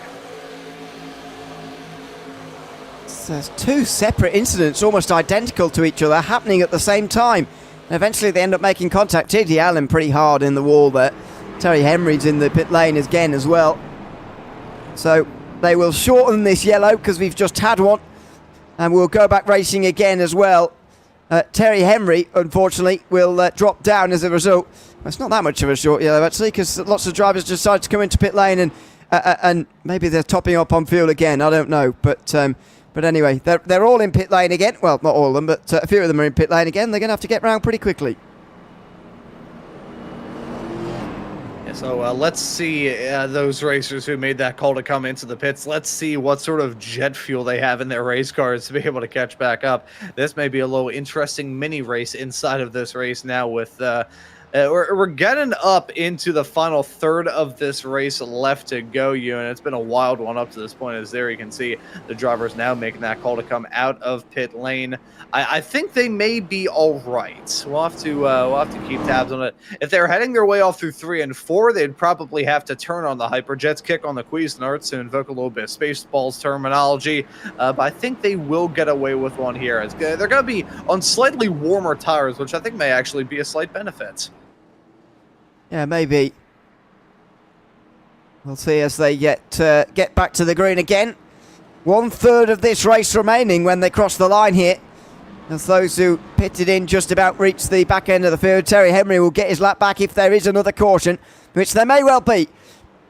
Speaker 1: So there's 2 separate incidents, almost identical to each other, happening at the same time. And eventually they end up making contact. TJ Allen pretty hard in the wall there. Terry Henry's in the pit lane again as well. So they will shorten this yellow because we've just had one. And we'll go back racing again as well. Terry Henry, unfortunately, will drop down as a result. Well, it's not that much of a short yellow, actually, because lots of drivers decide to come into pit lane and maybe they're topping up on fuel again. I don't know. But anyway, they're all in pit lane again. Well, not all of them, but a few of them are in pit lane again. They're going to have to get round pretty quickly.
Speaker 2: So let's see those racers who made that call to come into the pits. Let's see what sort of jet fuel they have in their race cars to be able to catch back up. This may be a little interesting mini race inside of this race now with... we're getting up into the final third of this race left to go, and it's been a wild one up to this point. As there you can see the drivers now making that call to come out of pit lane. I think they may be all right. We'll have to keep tabs on it. If they're heading their way off through 3 and 4, they'd probably have to turn on the Hyperjets, kick on the Cuisinarts to invoke a little bit of Spaceballs terminology. But I think they will get away with one here. They're going to be on slightly warmer tires, which I think may actually be a slight benefit.
Speaker 1: Yeah, maybe. We'll see as they get back to the green again. 1/3 of this race remaining when they cross the line here. As those who pitted in just about reach the back end of the field. Terry Henry will get his lap back if there is another caution, which there may well be.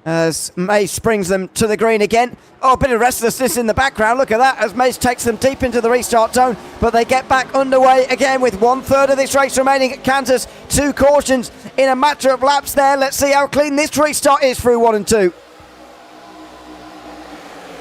Speaker 1: As Mace brings them to the green again. Oh, a bit of restlessness in the background. Look at that as Mace takes them deep into the restart zone. But they get back underway again with 1/3 of this race remaining at Kansas. 2 cautions in a matter of laps there. Let's see how clean this restart is through 1 and 2.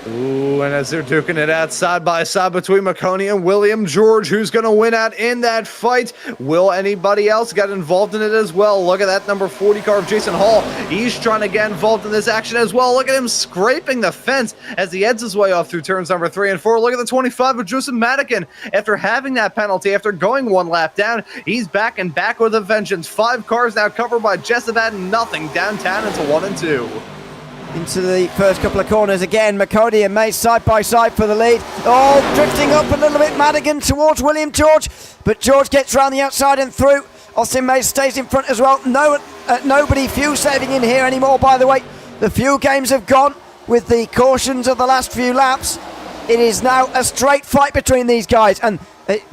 Speaker 2: Ooh, and as they're duking it out side by side between Maconi and William George, who's going to win out in that fight? Will anybody else get involved in it as well? Look at that number 40 car of Jason Hall. He's trying to get involved in this action as well. Look at him scraping the fence as he heads his way off through turns number 3 and 4. Look at the 25 of Joseph Madigan. After having that penalty, after going 1 lap down, he's back and back with a vengeance. 5 cars now covered by Jessup at nothing downtown into 1 and 2.
Speaker 1: Into the first couple of corners again. Maconi and Mace side by side for the lead. Oh, drifting up a little bit. Madigan towards William George. But George gets round the outside and through. Austin Mace stays in front as well. Nobody fuel saving in here anymore, by the way. The fuel games have gone with the cautions of the last few laps. It is now a straight fight between these guys. And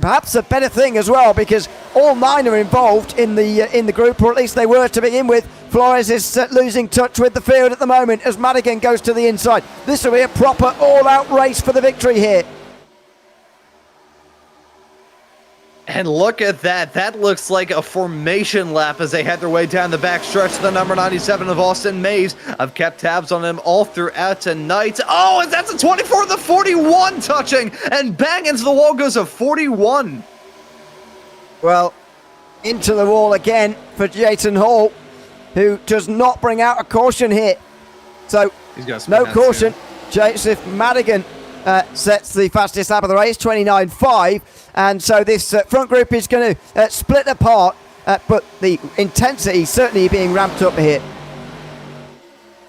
Speaker 1: perhaps a better thing as well, because all 9 are involved in the group, or at least they were to begin with. Flores is losing touch with the field at the moment as Madigan goes to the inside. This will be a proper all-out race for the victory here.
Speaker 2: And look at that. That looks like a formation lap as they head their way down the back stretch to the number 97 of Austin Mays. I've kept tabs on him all throughout tonight. Oh, and that's a 24, the 41 touching. And bang, into the wall goes a 41.
Speaker 1: Well, into the wall again for Jason Hall, who does not bring out a caution here. So, no caution. Joseph Madigan sets the fastest lap of the race, 29.5. And so this front group is going to split apart, but the intensity certainly being ramped up here.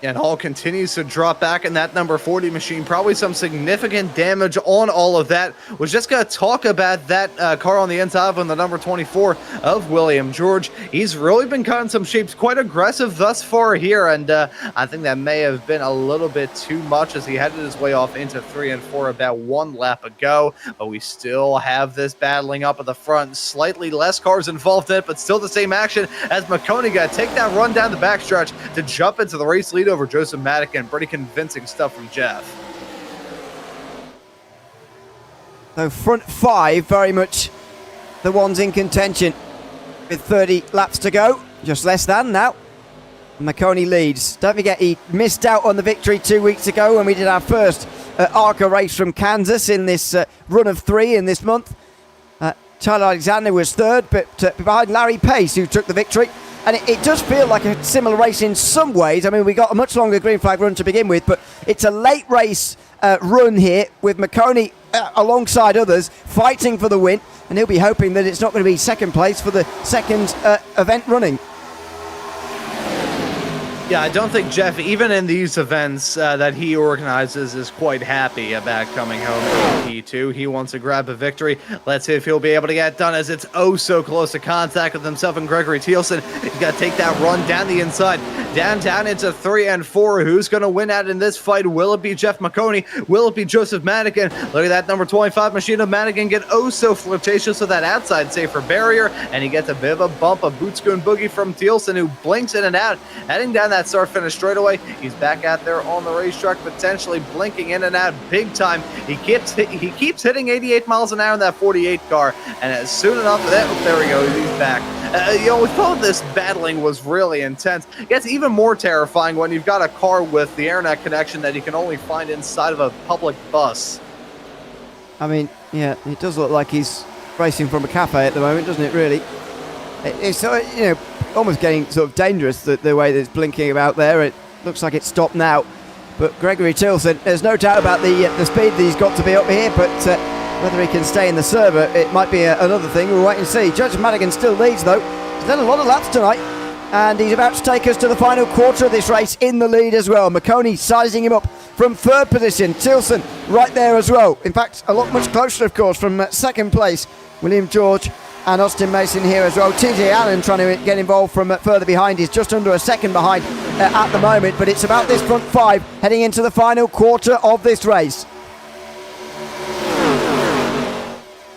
Speaker 2: And Hall continues to drop back in that number 40 machine. Probably some significant damage on all of that. Was just going to talk about that car on the inside of the number 24 of William George. He's really been cutting some shapes, quite aggressive thus far here. And I think that may have been a little bit too much as he headed his way off into 3 and 4 about 1 lap ago. But we still have this battling up at the front. Slightly less cars involved in it, but still the same action as Maconi got to take that run down the backstretch to jump into the race lead over Joseph Madigan. Pretty convincing stuff from Jeff.
Speaker 1: So front 5 very much the ones in contention with 30 laps to go. Just less than now. Maconi leads. Don't forget he missed out on the victory 2 weeks ago when we did our first ARCA race from Kansas in this run of 3 in this month. Charlie Alexander was third, but behind Larry Pace, who took the victory. And it does feel like a similar race in some ways. I mean, we got a much longer green flag run to begin with, but it's a late race run here with Maconi alongside others fighting for the win. And he'll be hoping that it's not going to be second place for the second event running.
Speaker 2: Yeah, I don't think Jeff, even in these events that he organizes, is quite happy about coming home from P2. He wants to grab a victory. Let's see if he'll be able to get it done, as it's oh so close to contact with himself and Gregory Thielsen. He's got to take that run down the inside, downtown into 3 and 4. Who's going to win out in this fight? Will it be Jeff Maconi? Will it be Joseph Madigan? Look at that number 25 machine of Madigan get oh so flirtatious with that outside safer barrier, and he gets a bit of a bump, a bootscoon boogie from Thielsen, who blinks in and out, heading down that start finish straight away. He's back out there on the racetrack, potentially blinking in and out big time. He keeps hitting 88 miles an hour in that 48 car, and as soon enough, there we go, he's back. We thought this battling was really intense. It gets even more terrifying when you've got a car with the internet connection that you can only find inside of a public bus.
Speaker 1: I mean, yeah, it does look like he's racing from a cafe at the moment, doesn't it, really? It's, almost getting sort of dangerous, the way that it's blinking about there. It looks like it's stopped now. But Gregory Thielsen, there's no doubt about the speed that he's got to be up here, but whether he can stay in the server, it might be another thing. We'll wait and see. Judge Madigan still leads, though. He's done a lot of laps tonight, and he's about to take us to the final quarter of this race in the lead as well. Maconi sizing him up from third position. Thielsen right there as well. In fact, a lot much closer, of course, from second place. William George and Austin Mason here as well. TJ Allen trying to get involved from further behind. He's just under a second behind at the moment, but it's about this front 5 heading into the final quarter of this race.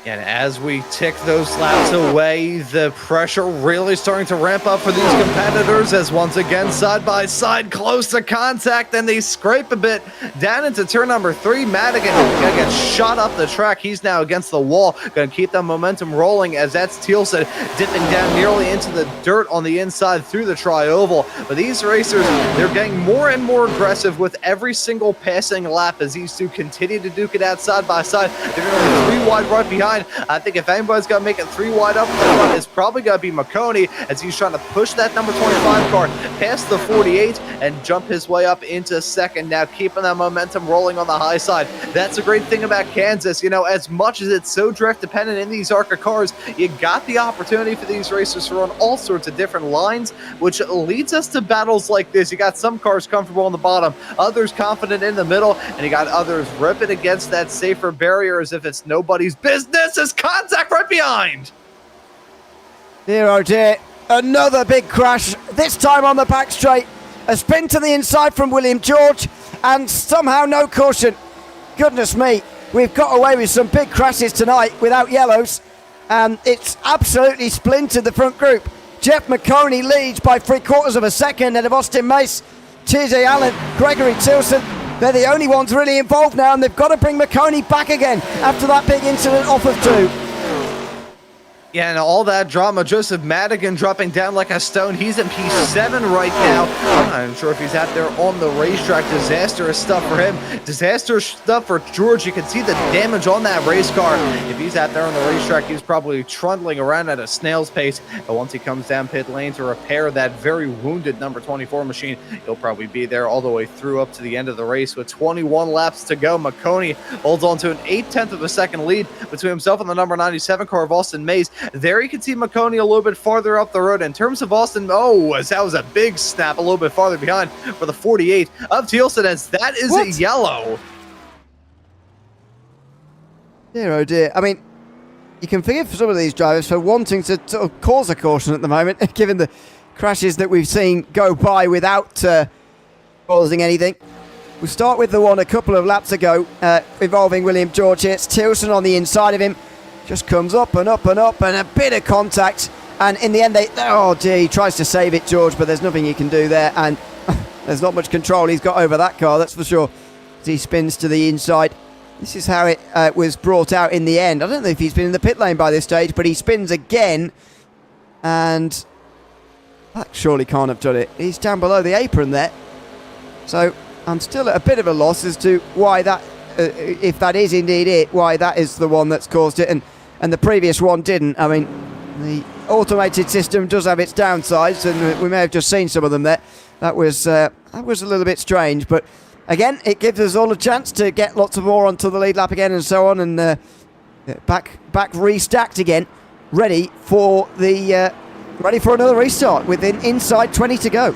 Speaker 2: And as we tick those laps away, the pressure really starting to ramp up for these competitors, as once again, side by side, close to contact, and they scrape a bit down into turn number 3. Madigan gonna get shot up the track. He's now against the wall, gonna keep the momentum rolling, as that's Thielsen dipping down nearly into the dirt on the inside through the tri-oval. But these racers, they're getting more and more aggressive with every single passing lap as these two continue to duke it out side by side. They're gonna be 3 wide right behind. I think if anybody's going to make it 3 wide up in the front, it's probably going to be Maconi, as he's trying to push that number 25 car past the 48 and jump his way up into second. Now keeping that momentum rolling on the high side. That's a great thing about Kansas. As much as it's so drift dependent in these ARCA cars, you got the opportunity for these racers to run all sorts of different lines, which leads us to battles like this. You got some cars comfortable on the bottom, others confident in the middle, and you got others ripping against that safer barrier as if it's nobody's business. As contact right behind.
Speaker 1: Dear oh dear, another big crash, this time on the back straight. A spin to the inside from William George, and somehow no caution. Goodness me, we've got away with some big crashes tonight without yellows, and it's absolutely splintered the front group. Jeff Maconi leads by 3/4 of a second ahead of Austin Mace, TJ Allen, Gregory Thielsen. They're the only ones really involved now, and they've got to bring Maconi back again after that big incident off of 2.
Speaker 2: Yeah, and all that drama, Joseph Madigan dropping down like a stone. He's in P7 right now. I'm not sure if he's out there on the racetrack. Disastrous stuff for him. Disastrous stuff for George. You can see the damage on that race car. If he's out there on the racetrack, he's probably trundling around at a snail's pace. But once he comes down pit lane to repair that very wounded number 24 machine, he'll probably be there all the way through up to the end of the race. With 21 laps to go, Maconi holds on to an 0.8 of a second lead between himself and the number 97 car of Austin Mays. There you can see Maconi a little bit farther up the road. In terms of Austin, that was a big snap a little bit farther behind for the 48 of Thielsen, as that is a yellow.
Speaker 1: Dear, oh dear. I mean, you can forgive some of these drivers for wanting to sort of cause a caution at the moment, given the crashes that we've seen go by without causing anything. We'll start with the one a couple of laps ago involving William George here. It's Thielsen on the inside of him. Just comes up and up and up and a bit of contact. And in the end, he tries to save it, George, but there's nothing he can do there. And there's not much control he's got over that car, that's for sure. As he spins to the inside. This is how it was brought out in the end. I don't know if he's been in the pit lane by this stage, but he spins again. And that surely can't have done it. He's down below the apron there. So I'm still at a bit of a loss as to why that, if that is indeed it, why that is the one that's caused it, and the previous one didn't. I mean, the automated system does have its downsides, and we may have just seen some of them there. That was a little bit strange, but again, it gives us all a chance to get lots of more onto the lead lap again, and so on, and back restacked again, ready for another restart with inside 20 to go.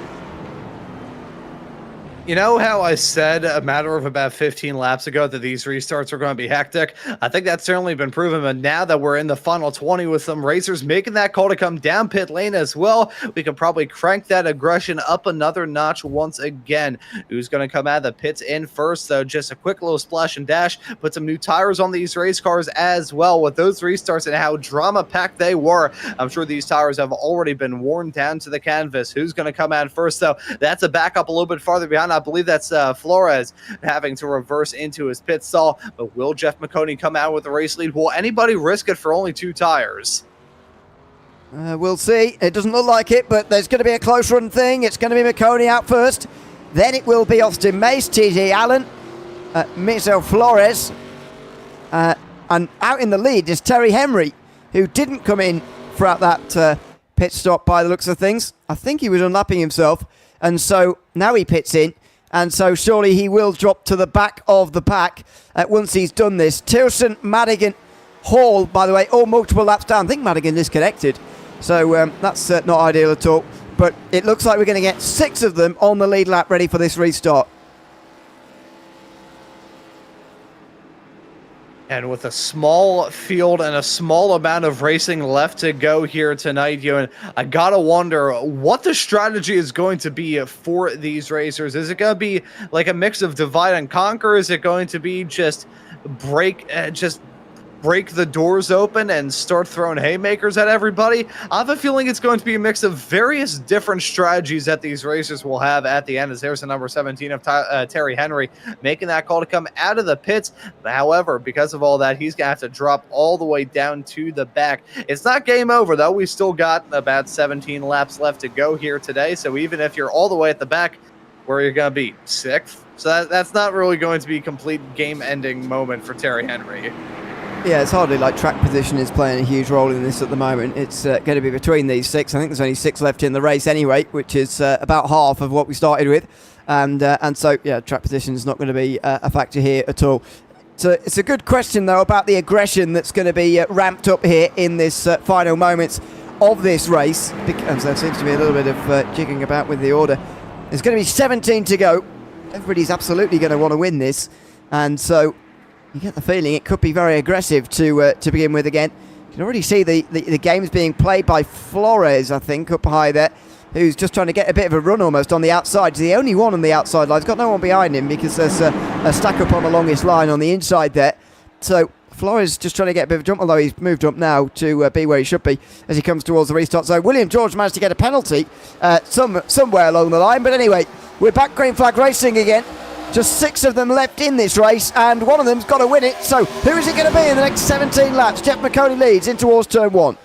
Speaker 2: You know how I said a matter of about 15 laps ago that these restarts are going to be hectic? I think that's certainly been proven, but now that we're in the final 20 with some racers making that call to come down pit lane as well, we can probably crank that aggression up another notch once again. Who's going to come out of the pits in first, though? Just a quick little splash and dash, put some new tires on these race cars as well. With those restarts and how drama-packed they were, I'm sure these tires have already been worn down to the canvas. Who's going to come out first, though? That's a backup a little bit farther behind. I believe that's Flores having to reverse into his pit stall. But will Jeff Maconi come out with the race lead? Will anybody risk it for only 2 tires?
Speaker 1: We'll see. It doesn't look like it, but there's going to be a close run thing. It's going to be Maconi out first. Then it will be Austin Mays, TJ Allen, Mizo Flores. And out in the lead is Terry Henry, who didn't come in throughout that pit stop by the looks of things. I think he was unlapping himself. And so now he pits in. And so surely he will drop to the back of the pack once he's done this. Thielsen, Madigan, Hall, by the way, all multiple laps down. I think Madigan disconnected. So that's not ideal at all. But it looks like we're going to get 6 of them on the lead lap ready for this restart.
Speaker 2: And with a small field and a small amount of racing left to go here tonight, I gotta wonder what the strategy is going to be for these racers. Is it going to be like a mix of divide and conquer? Is it going to be just break the doors open and start throwing haymakers at everybody? I have a feeling it's going to be a mix of various different strategies that these racers will have at the end, as there's the number 17 of Terry Henry making that call to come out of the pits. However, because of all that, he's going to have to drop all the way down to the back. It's not game over, though. We've still got about 17 laps left to go here today, so even if you're all the way at the back, where you're going to be 6th, so that's not really going to be a complete game-ending moment for Terry Henry.
Speaker 1: Yeah, it's hardly like track position is playing a huge role in this at the moment. It's going to be between these 6. I think there's only 6 left in the race anyway, which is about half of what we started with. And so, yeah, track position is not going to be a factor here at all. So it's a good question, though, about the aggression that's going to be ramped up here in this final moments of this race. Because there seems to be a little bit of jigging about with the order. There's going to be 17 to go. Everybody's absolutely going to want to win this. And so you get the feeling it could be very aggressive to begin with again. You can already see the games being played by Flores, I think, up high there, who's just trying to get a bit of a run almost on the outside. He's the only one on the outside line. He's got no one behind him because there's a stack up on the longest line on the inside there. So Flores just trying to get a bit of a jump, although he's moved up now to be where he should be as he comes towards the restart. So William George managed to get a penalty somewhere along the line. But anyway, we're back green flag racing again. Just 6 of them left in this race, and one of them's got to win it. So who is it going to be in the next 17 laps? Jeff Maconi leads in towards turn 1.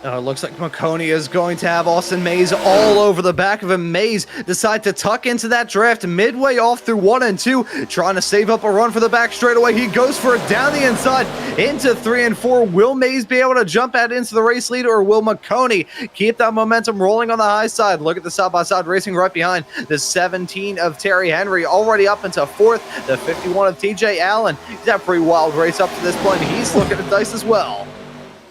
Speaker 2: It looks like Maconi is going to have Austin Mays all over the back of him. Mays decide to tuck into that draft midway off through 1 and 2, trying to save up a run for the back straightaway. He goes for it down the inside into 3 and 4. Will Mays be able to jump out into the race lead, or will Maconi keep that momentum rolling on the high side? Look at the side-by-side racing right behind. The 17 of Terry Henry already up into 4th. The 51 of TJ Allen. He's had a pretty wild race up to this point. He's looking at dice as well.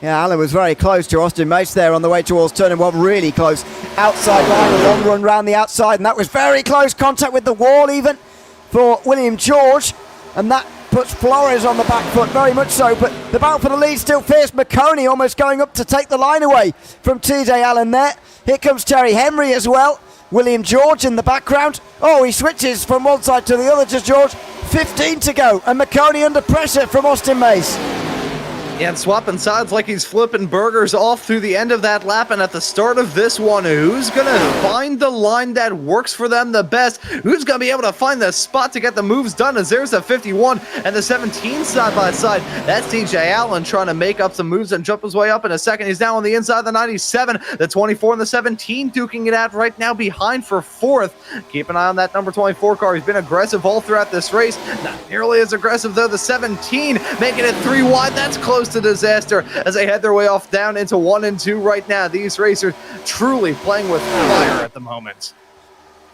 Speaker 1: Yeah, Allen was very close to Austin Mace there on the way towards turning one, really close. Outside line, a long run round the outside, and that was very close contact with the wall even for William George, and that puts Flores on the back foot, very much so, but the battle for the lead still fierce. Maconi almost going up to take the line away from TJ Allen there. Here comes Terry Henry as well. William George in the background. Oh, he switches from one side to the other to George. 15 to go, and Maconi under pressure from Austin Mace.
Speaker 2: Yeah, and swapping sides like he's flipping burgers off through the end of that lap, and at the start of this one, who's going to find the line that works for them the best? Who's going to be able to find the spot to get the moves done? As there's the 51 and the 17 side by side. That's TJ Allen trying to make up some moves and jump his way up in a second. He's now on the inside of the 97, the 24 and the 17 duking it out right now behind for fourth. Keep an eye on that number 24 car. He's been aggressive all throughout this race. Not nearly as aggressive though. The 17 making it 3 wide. That's close to disaster as they head their way off down into 1 and 2 right now. These racers truly playing with fire at the moment.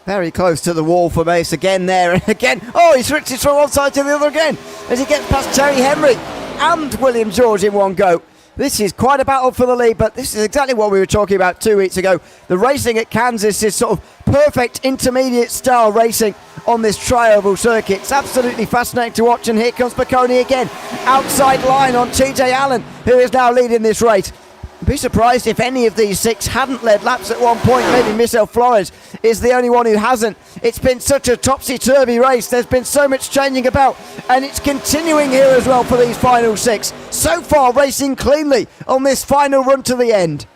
Speaker 1: Very close to the wall for Mace again there, and again, oh, he switches from one side to the other again as he gets past Terry Henry and William George in one go. This is quite a battle for the lead, but this is exactly what we were talking about 2 weeks ago. The racing at Kansas is sort of perfect intermediate style racing on this tri-oval circuit. It's absolutely fascinating to watch, and here comes Maconi again. Outside line on TJ Allen, who is now leading this race. I'd be surprised if any of these 6 hadn't led laps at one point. Maybe Michel Flores is the only one who hasn't. It's been such a topsy-turvy race. There's been so much changing about, and it's continuing here as well for these final 6. So far, racing cleanly on this final run to the end.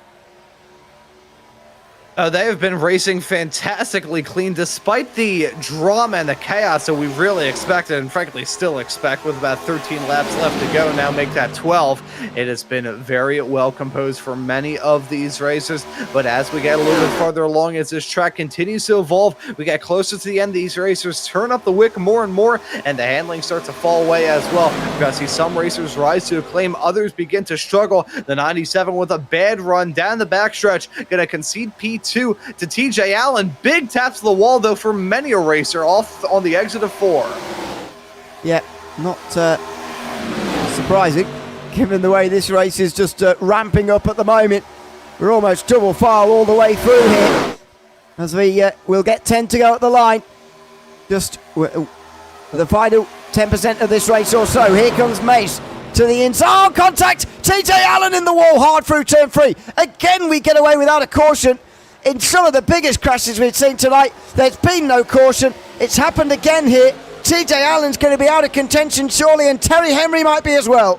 Speaker 2: They have been racing fantastically clean despite the drama and the chaos that we really expected and frankly still expect with about 13 laps left to go. Now make that 12. It has been very well composed for many of these racers, but as we get a little bit farther along as this track continues to evolve, we get closer to the end. These racers turn up the wick more and more, and the handling starts to fall away as well. We're going to see some racers rise to acclaim, others begin to struggle. The 97 with a bad run down the backstretch, going to concede P2 to TJ Allen. Big taps to the wall though for many a racer off on the exit of 4.
Speaker 1: Yeah, not surprising given the way this race is just ramping up at the moment. We're almost double file all the way through here as we'll get 10 to go at the line. Just the final 10% of this race or so. Here comes Mace to the inside. Oh, contact! TJ Allen in the wall hard through turn 3. Again, we get away without a caution. In some of the biggest crashes we've seen tonight, there's been no caution. It's happened again here. TJ Allen's going to be out of contention surely, and Terry Henry might be as well.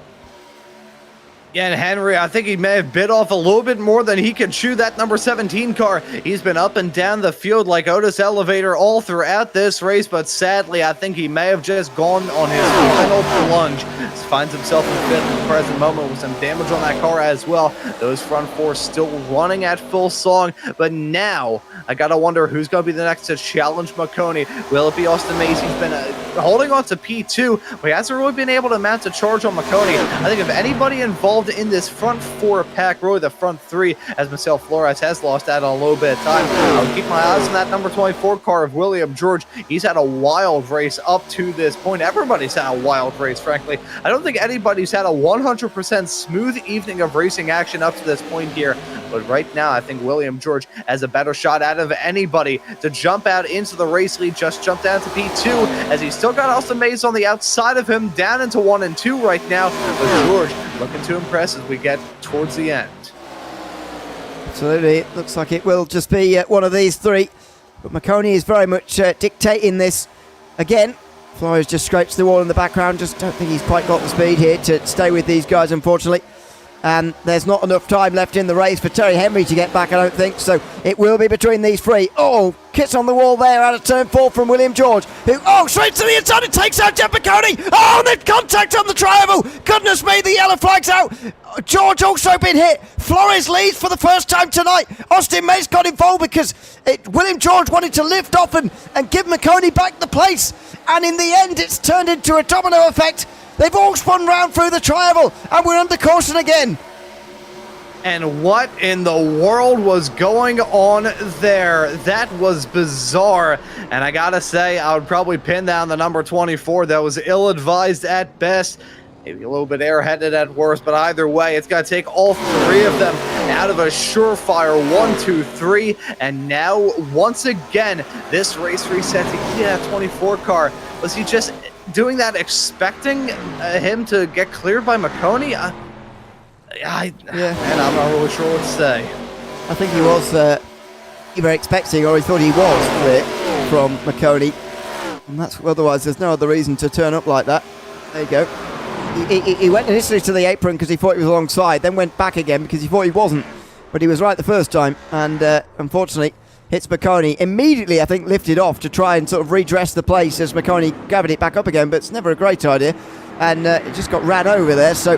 Speaker 2: Yeah, and Henry, I think he may have bit off a little bit more than he could chew. That number 17 car, he's been up and down the field like Otis Elevator all throughout this race, but sadly, I think he may have just gone on his final plunge. Finds himself in 5th at the present moment with some damage on that car as well. Those front 4 still running at full song, but now I gotta wonder who's gonna be the next to challenge Maconi. Will it be Austin Mace? He's been holding on to P2, but he hasn't really been able to mount a charge on Maconi. I think if anybody involved in this front 4 pack, really the front 3, as Michel Flores has lost out on a little bit of time. I'll keep my eyes on that number 24 car of William George. He's had a wild race up to this point. Everybody's had a wild race, frankly. I don't think anybody's had a 100% smooth evening of racing action up to this point here, but right now I think William George has a better shot out of anybody to jump out into the race lead. Just jumped down to P2 as he's still got Austin Mays on the outside of him, down into 1 and 2 right now, but George looking to impress as we get towards the end.
Speaker 1: Absolutely, it looks like it will just be one of these 3, but Maconi is very much dictating this. Again, Flores just scrapes the wall in the background. Just don't think he's quite got the speed here to stay with these guys, unfortunately. And there's not enough time left in the race for Terry Henry to get back, I don't think. So it will be between these 3. Oh, kits on the wall there out of turn 4 from William George, who, oh, straight to the inside and takes out Jeff Maconi. Oh, the contact on the tri-oval. Goodness me, the yellow flag's out. George also been hit. Flores leads for the first time tonight. Austin Mace got involved because William George wanted to lift off and give Maconi back the place. And in the end, it's turned into a domino effect. They've all spun round through the tri-oval, and we're under caution again.
Speaker 2: And what in the world was going on there? That was bizarre. And I gotta say, I would probably pin down the number 24. That was ill-advised at best. maybe a little bit airheaded at worst, but either way, it's going to take all three of them out of a surefire 1, 2, 3. And now, once again, this race reset to that 24 car. Was he just doing that expecting him to get cleared by Maconi?
Speaker 1: Yeah.
Speaker 2: And I'm not really sure what to say.
Speaker 1: I think he was either expecting or he thought he was clear from Maconi. And that's otherwise there's no other reason to turn up like that. There you go. He went initially to the apron because he thought he was alongside, then went back again because he thought he wasn't. But he was right the first time, and unfortunately hits Maconi. Immediately, I think, lifted off to try and sort of redress the place as Maconi grabbed it back up again, but it's never a great idea. And it just got ran over there, so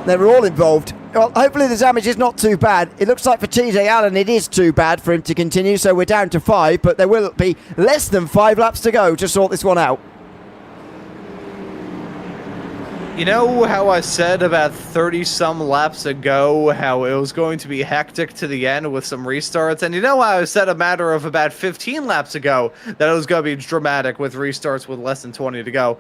Speaker 1: they were all involved. Well, hopefully the damage is not too bad. It looks like for TJ Allen it is too bad for him to continue, so we're down to 5, but there will be less than 5 laps to go to sort this one out.
Speaker 2: You know how I said about 30-some laps ago how it was going to be hectic to the end with some restarts? And you know how I said a matter of about 15 laps ago that it was going to be dramatic with restarts with less than 20 to go?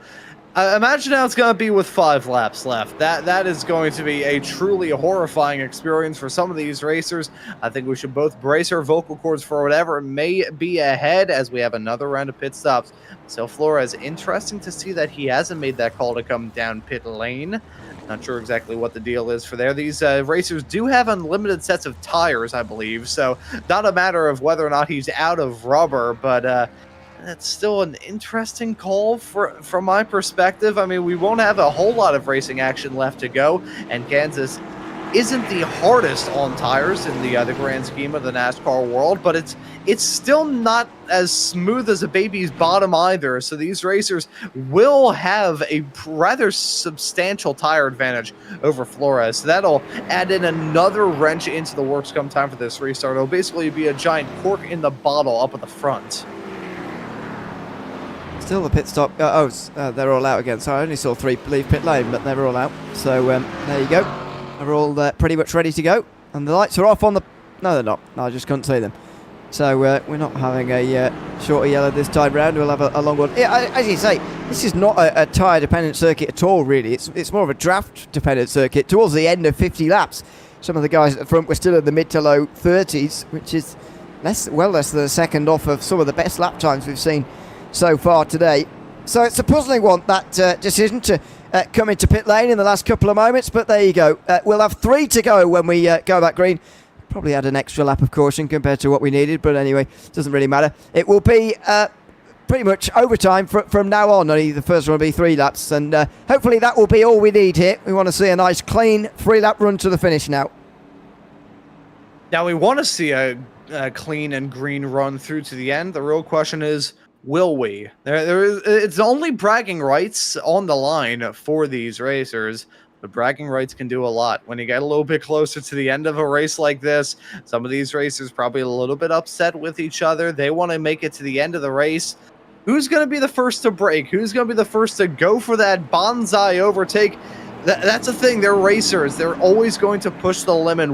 Speaker 2: Imagine how it's going to be with 5 laps left. That is going to be a truly horrifying experience for some of these racers. I think we should both brace our vocal cords for whatever may be ahead as we have another round of pit stops. So Flores, interesting to see that he hasn't made that call to come down pit lane. Not sure exactly what the deal is for there. These racers do have unlimited sets of tires, I believe. So not a matter of whether or not he's out of rubber, but that's still an interesting call from my perspective. I mean, we won't have a whole lot of racing action left to go, and Kansas isn't the hardest on tires in the grand scheme of the NASCAR world, but it's still not as smooth as a baby's bottom either. So these racers will have a rather substantial tire advantage over Flores. So that'll add in another wrench into the works come time for this restart. It'll basically be a giant cork in the bottle up at the front.
Speaker 1: Still the pit stop. They're all out again. So I only saw 3 leave pit lane, but they were all out. So there you go. They're all pretty much ready to go. And the lights are off on the... No, they're not. No, I just couldn't see them. So we're not having a shorter yellow this time round. We'll have a long one. Yeah, as you say, this is not a tyre-dependent circuit at all, really. It's more of a draft-dependent circuit. Towards the end of 50 laps, some of the guys at the front were still in the mid to low 30s, which is well less than a second off of some of the best lap times we've seen so far today. So it's a puzzling one, that decision to come into pit lane in the last couple of moments, but there you go. We'll have 3 to go when we go back green. Probably had an extra lap of caution compared to what we needed, but anyway, doesn't really matter. It will be pretty much overtime from now on. Only the first one will be 3 laps, and hopefully that will be all we need here. We want to see a nice clean 3-lap run to the finish now.
Speaker 2: Now we want to see a clean and green run through to the end. The real question is, will we? It's only bragging rights on the line for these racers, but bragging rights can do a lot. When you get a little bit closer to the end of a race like this, some of these racers probably a little bit upset with each other. They want to make it to the end of the race. Who's going to be the first to break? Who's going to be the first to go for that bonsai overtake? That's the thing. They're racers. They're always going to push the limit.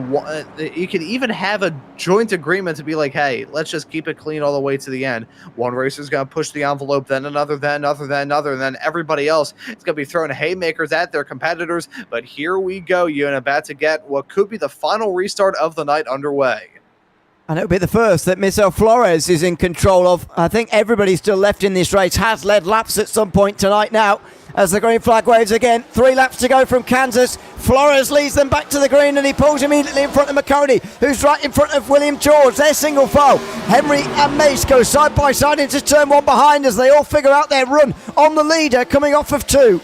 Speaker 2: You can even have a joint agreement to be like, hey, let's just keep it clean all the way to the end. One racer's going to push the envelope, then another, then another, then another, and then everybody else is going to be throwing haymakers at their competitors. But here we go. You're about to get what could be the final restart of the night underway.
Speaker 1: And it'll be the first that Michel Flores is in control of. I think everybody still left in this race has led laps at some point tonight now. As the green flag waves again, 3 laps to go from Kansas. Flores leads them back to the green and he pulls immediately in front of Maconi, who's right in front of William George. They're single file. Henry and Mace go side by side into turn 1 behind as they all figure out their run on the leader coming off of 2.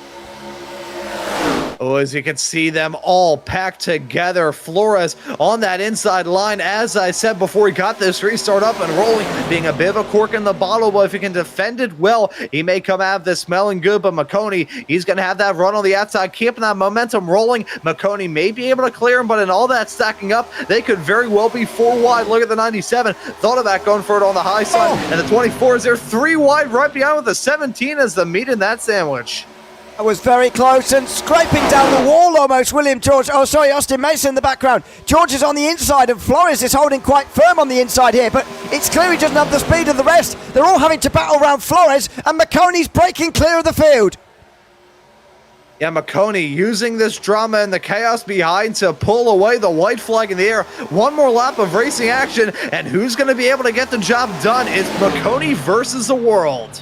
Speaker 2: Oh, as you can see them all packed together. Flores on that inside line, as I said before, he got this restart up and rolling, being a bit of a cork in the bottle, but if he can defend it well, he may come out of this smelling good. But Maconi, he's going to have that run on the outside, keeping that momentum rolling. Maconi may be able to clear him, but in all that stacking up, they could very well be 4 wide. Look at the 97. Thought about going for it on the high side, and the 24 is there 3 wide right behind with the 17 as the meat in that sandwich.
Speaker 1: That was very close and scraping down the wall almost. William George, Austin Mason in the background. George is on the inside and Flores is holding quite firm on the inside here, but it's clear he doesn't have the speed of the rest. They're all having to battle around Flores and Maconi's breaking clear of the field.
Speaker 2: Yeah, Maconi using this drama and the chaos behind to pull away the white flag in the air. One more lap of racing action, and who's going to be able to get the job done? It's Maconi versus the world.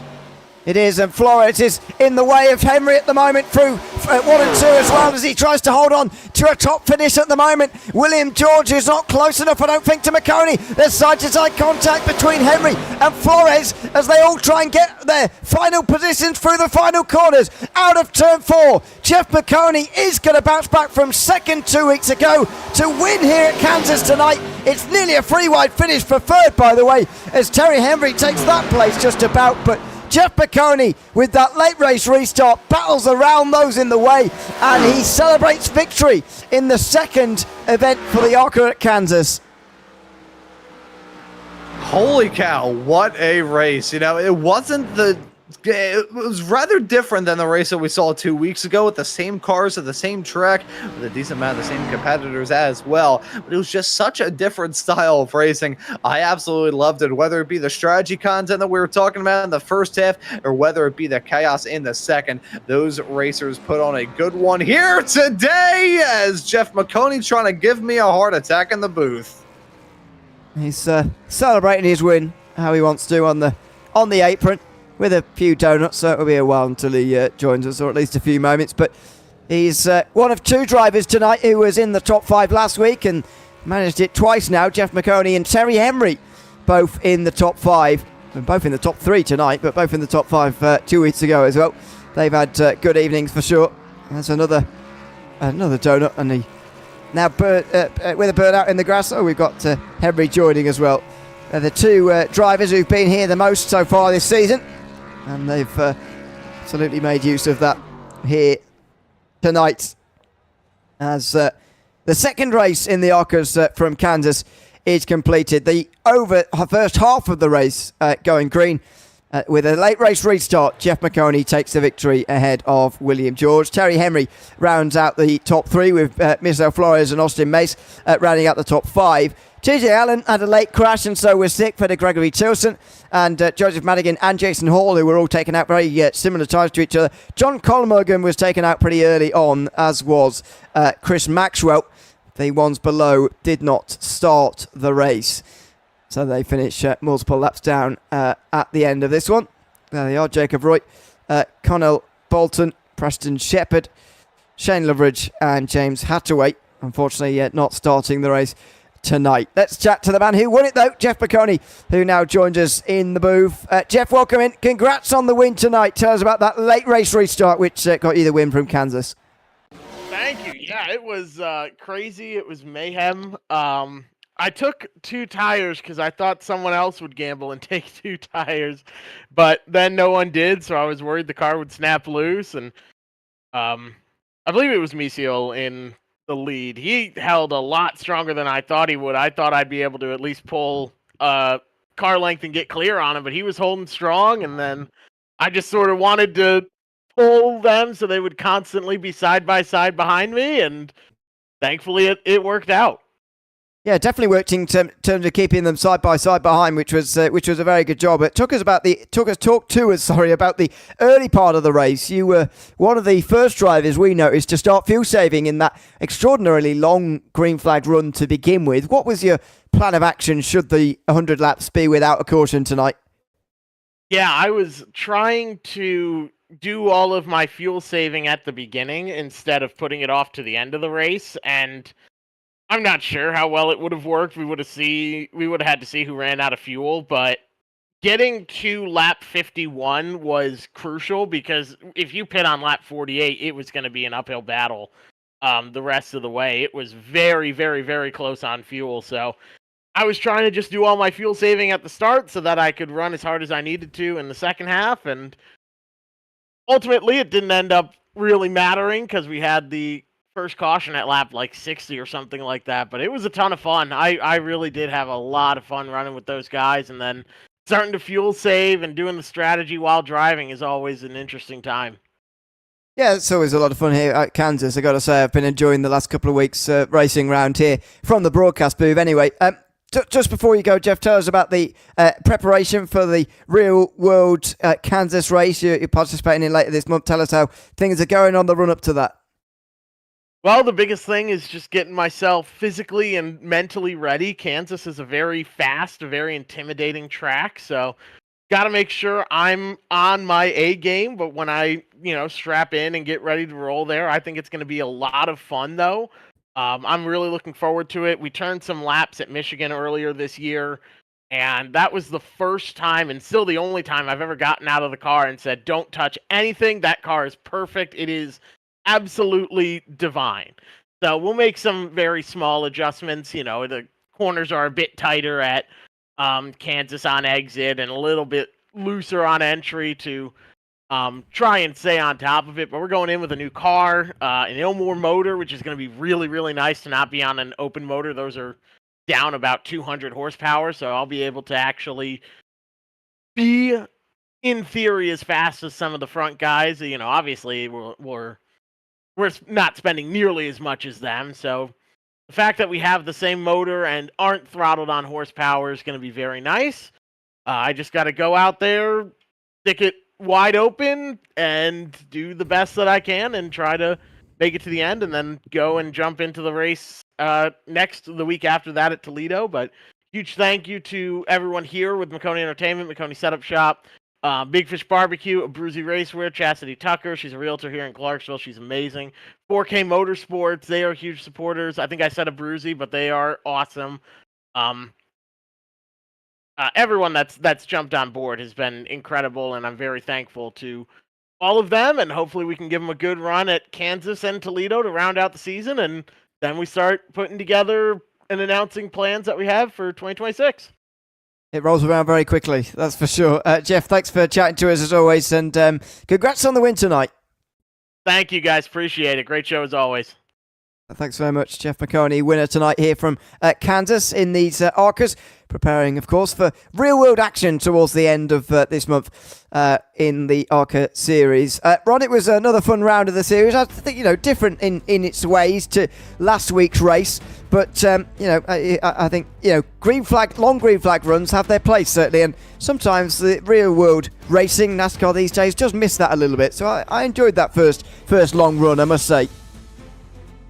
Speaker 1: It is, and Flores is in the way of Henry at the moment through 1 and 2 as well as he tries to hold on to a top finish at the moment. William George is not close enough, I don't think, to Maconi. There's side-to-side contact between Henry and Flores as they all try and get their final positions through the final corners. Out of turn 4, Jeff Maconi is going to bounce back from second 2 weeks ago to win here at Kansas tonight. It's nearly a free-wide finish for third, by the way, as Terry Henry takes that place just about, but Jeff Maconi, with that late race restart, battles around those in the way, and he celebrates victory in the second event for the ARCA at Kansas.
Speaker 2: Holy cow, what a race. It was rather different than the race that we saw 2 weeks ago with the same cars at the same track, with a decent amount of the same competitors as well. But it was just such a different style of racing. I absolutely loved it, whether it be the strategy content that we were talking about in the first half, or whether it be the chaos in the second. Those racers put on a good one here today, as Jeff Maconi trying to give me a heart attack in the booth.
Speaker 1: He's celebrating his win how he wants to on the apron, with a few donuts, so it'll be a while until he joins us, or at least a few moments. But he's one of 2 drivers tonight who was in the top 5 last week and managed it twice now. Jeff Maconi and Terry Henry, both in the top 5, and both in the top 3 tonight, but both in the top 5 2 weeks ago as well. They've had good evenings for sure. There's another donut, and he now with a burnout in the grass. So we've got Henry joining as well. They're the 2 drivers who've been here the most so far this season, and they've absolutely made use of that here tonight, as the second race in the ARCAs from Kansas is completed. The first half of the race going green with a late race restart. Jeff Maconi takes the victory ahead of William George. Terry Henry rounds out the top 3 with Michel Flores and Austin Mace rounding out the top 5. TJ Allen had a late crash, and so was sick for the Gregory Tilson, and Joseph Madigan and Jason Hall, who were all taken out very similar times to each other. John Colmorgan was taken out pretty early on, as was Chris Maxwell. The ones below did not start the race, so they finish multiple laps down at the end of this one. There they are: Jacob Roy, Connell Bolton, Preston Shepherd, Shane Loveridge, and James Hathaway. Unfortunately, not starting the race tonight. Let's chat to the man who won it, though, Jeff Maconi, who now joins us in the booth. Jeff, welcome in. Congrats on the win tonight. Tell us about that late race restart, which got you the win from Kansas.
Speaker 3: Thank you. Yeah, it was crazy. It was mayhem. I took 2 tires because I thought someone else would gamble and take 2 tires, but then no one did, so I was worried the car would snap loose, and I believe it was Michiel in the lead. He held a lot stronger than I thought he would. I thought I'd be able to at least pull car length and get clear on him, but he was holding strong, and then I just sort of wanted to pull them so they would constantly be side by side behind me, and thankfully it worked out.
Speaker 1: Yeah, definitely worked in terms of keeping them side by side behind, which was a very good job. It took us about the early part of the race. You were one of the first drivers we noticed to start fuel saving in that extraordinarily long green flag run to begin with. What was your plan of action should the 100 laps be without a caution tonight?
Speaker 3: Yeah, I was trying to do all of my fuel saving at the beginning instead of putting it off to the end of the race, and I'm not sure how well it would have worked. We would have had to see who ran out of fuel, but getting to lap 51 was crucial, because if you pit on lap 48, it was going to be an uphill battle the rest of the way. It was very, very, very close on fuel, so I was trying to just do all my fuel saving at the start so that I could run as hard as I needed to in the second half, and ultimately it didn't end up really mattering because we had the first caution at lap like 60 or something like that, but it was a ton of fun. I really did have a lot of fun running with those guys, and then starting to fuel save and doing the strategy while driving is always an interesting time.
Speaker 1: Yeah, it's always a lot of fun here at Kansas. I got to say, I've been enjoying the last couple of weeks racing around here from the broadcast booth. Anyway, Just before you go, Jeff, tell us about the preparation for the Real World Kansas race you're participating in later this month. Tell us how things are going on the run-up to that.
Speaker 3: Well, the biggest thing is just getting myself physically and mentally ready. Kansas is a very fast, a very intimidating track, so got to make sure I'm on my A game. But when I, strap in and get ready to roll there, I think it's going to be a lot of fun, though. I'm really looking forward to it. We turned some laps at Michigan earlier this year, and that was the first time and still the only time I've ever gotten out of the car and said, don't touch anything. That car is perfect. It is absolutely divine. So we'll make some very small adjustments. The corners are a bit tighter at Kansas on exit and a little bit looser on entry to try and stay on top of it. But we're going in with a new car, an Ilmore motor, which is going to be really, really nice to not be on an open motor. Those are down about 200 horsepower, so I'll be able to actually be, in theory, as fast as some of the front guys. Obviously, we're not spending nearly as much as them, so the fact that we have the same motor and aren't throttled on horsepower is going to be very nice. I just got to go out there, stick it wide open, and do the best that I can and try to make it to the end and then go and jump into the race the week after that at Toledo. But huge thank you to everyone here with Maconi Entertainment, Maconi Setup Shop, Big Fish Barbecue, Bruzy Racewear, Chastity Tucker. She's a realtor here in Clarksville. She's amazing. 4K Motorsports. They are huge supporters. I think I said a Bruzy, but they are awesome. Everyone that's jumped on board has been incredible, and I'm very thankful to all of them. And hopefully we can give them a good run at Kansas and Toledo to round out the season, and then we start putting together and announcing plans that we have for 2026.
Speaker 1: It rolls around very quickly, that's for sure. Jeff, thanks for chatting to us as always, and congrats on the win tonight.
Speaker 3: Thank you, guys. Appreciate it. Great show as always.
Speaker 1: Thanks very much, Jeff Maconi, winner tonight here from Kansas in these ARCAs, preparing, of course, for real-world action towards the end of this month in the ARCA series. Ron, it was another fun round of the series. I think, different in its ways to last week's race, but, I think, long green flag runs have their place, certainly, and sometimes the real-world racing, NASCAR these days, just miss that a little bit, so I enjoyed that first long run, I must say.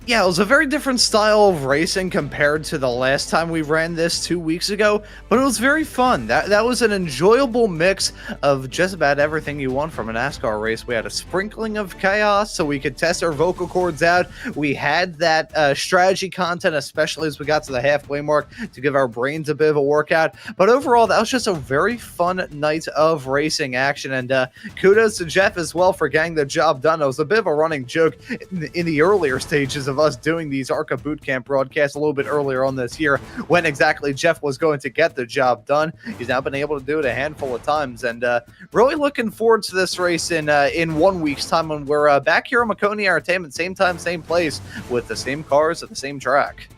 Speaker 2: Yeah, it was a very different style of racing compared to the last time we ran this 2 weeks ago, but it was very fun. That was an enjoyable mix of just about everything you want from a NASCAR race. We had a sprinkling of chaos so we could test our vocal cords out. We had that strategy content, especially as we got to the halfway mark, to give our brains a bit of a workout. But overall, that was just a very fun night of racing action, and kudos to Jeff as well for getting the job done. It was a bit of a running joke in the earlier stages of us doing these ARCA bootcamp broadcasts a little bit earlier on this year when exactly Jeff was going to get the job done. He's now been able to do it a handful of times, and really looking forward to this race in 1 week's time when we're back here on Maconi Entertainment, same time, same place, with the same cars at the same track.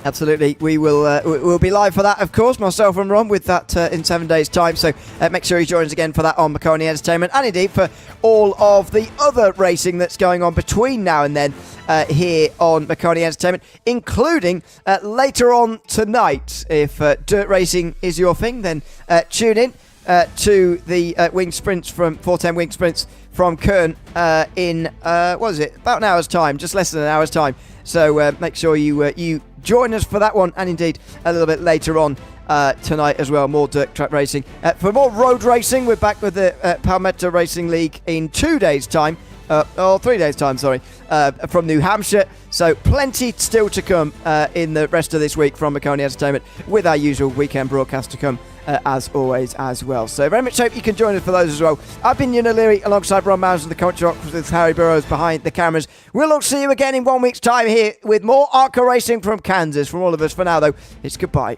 Speaker 1: Absolutely. We'll be live for that, of course, myself and Ron, with that in 7 days' time. So make sure you join us again for that on Maconi Entertainment, and indeed for all of the other racing that's going on between now and then here on Maconi Entertainment, including later on tonight. If dirt racing is your thing, then tune in to the wing sprints from 410 wing sprints from Kern in about an hour's time, just less than an hour's time. So make sure you join us for that one, and indeed a little bit later on tonight as well, more dirt track racing. For more road racing, we're back with the Palmetto Racing League in 2 days' time. 3 days' time, from New Hampshire. So plenty still to come in the rest of this week from Maconi Entertainment, with our usual weekend broadcast to come as always as well. So very much hope you can join us for those as well. I've been Ewan O'Leary alongside Ron Mounds and the commentary box with Harry Burrows behind the cameras. We'll all see you again in 1 week's time here with more ARCA racing from Kansas. From all of us for now, though, it's goodbye.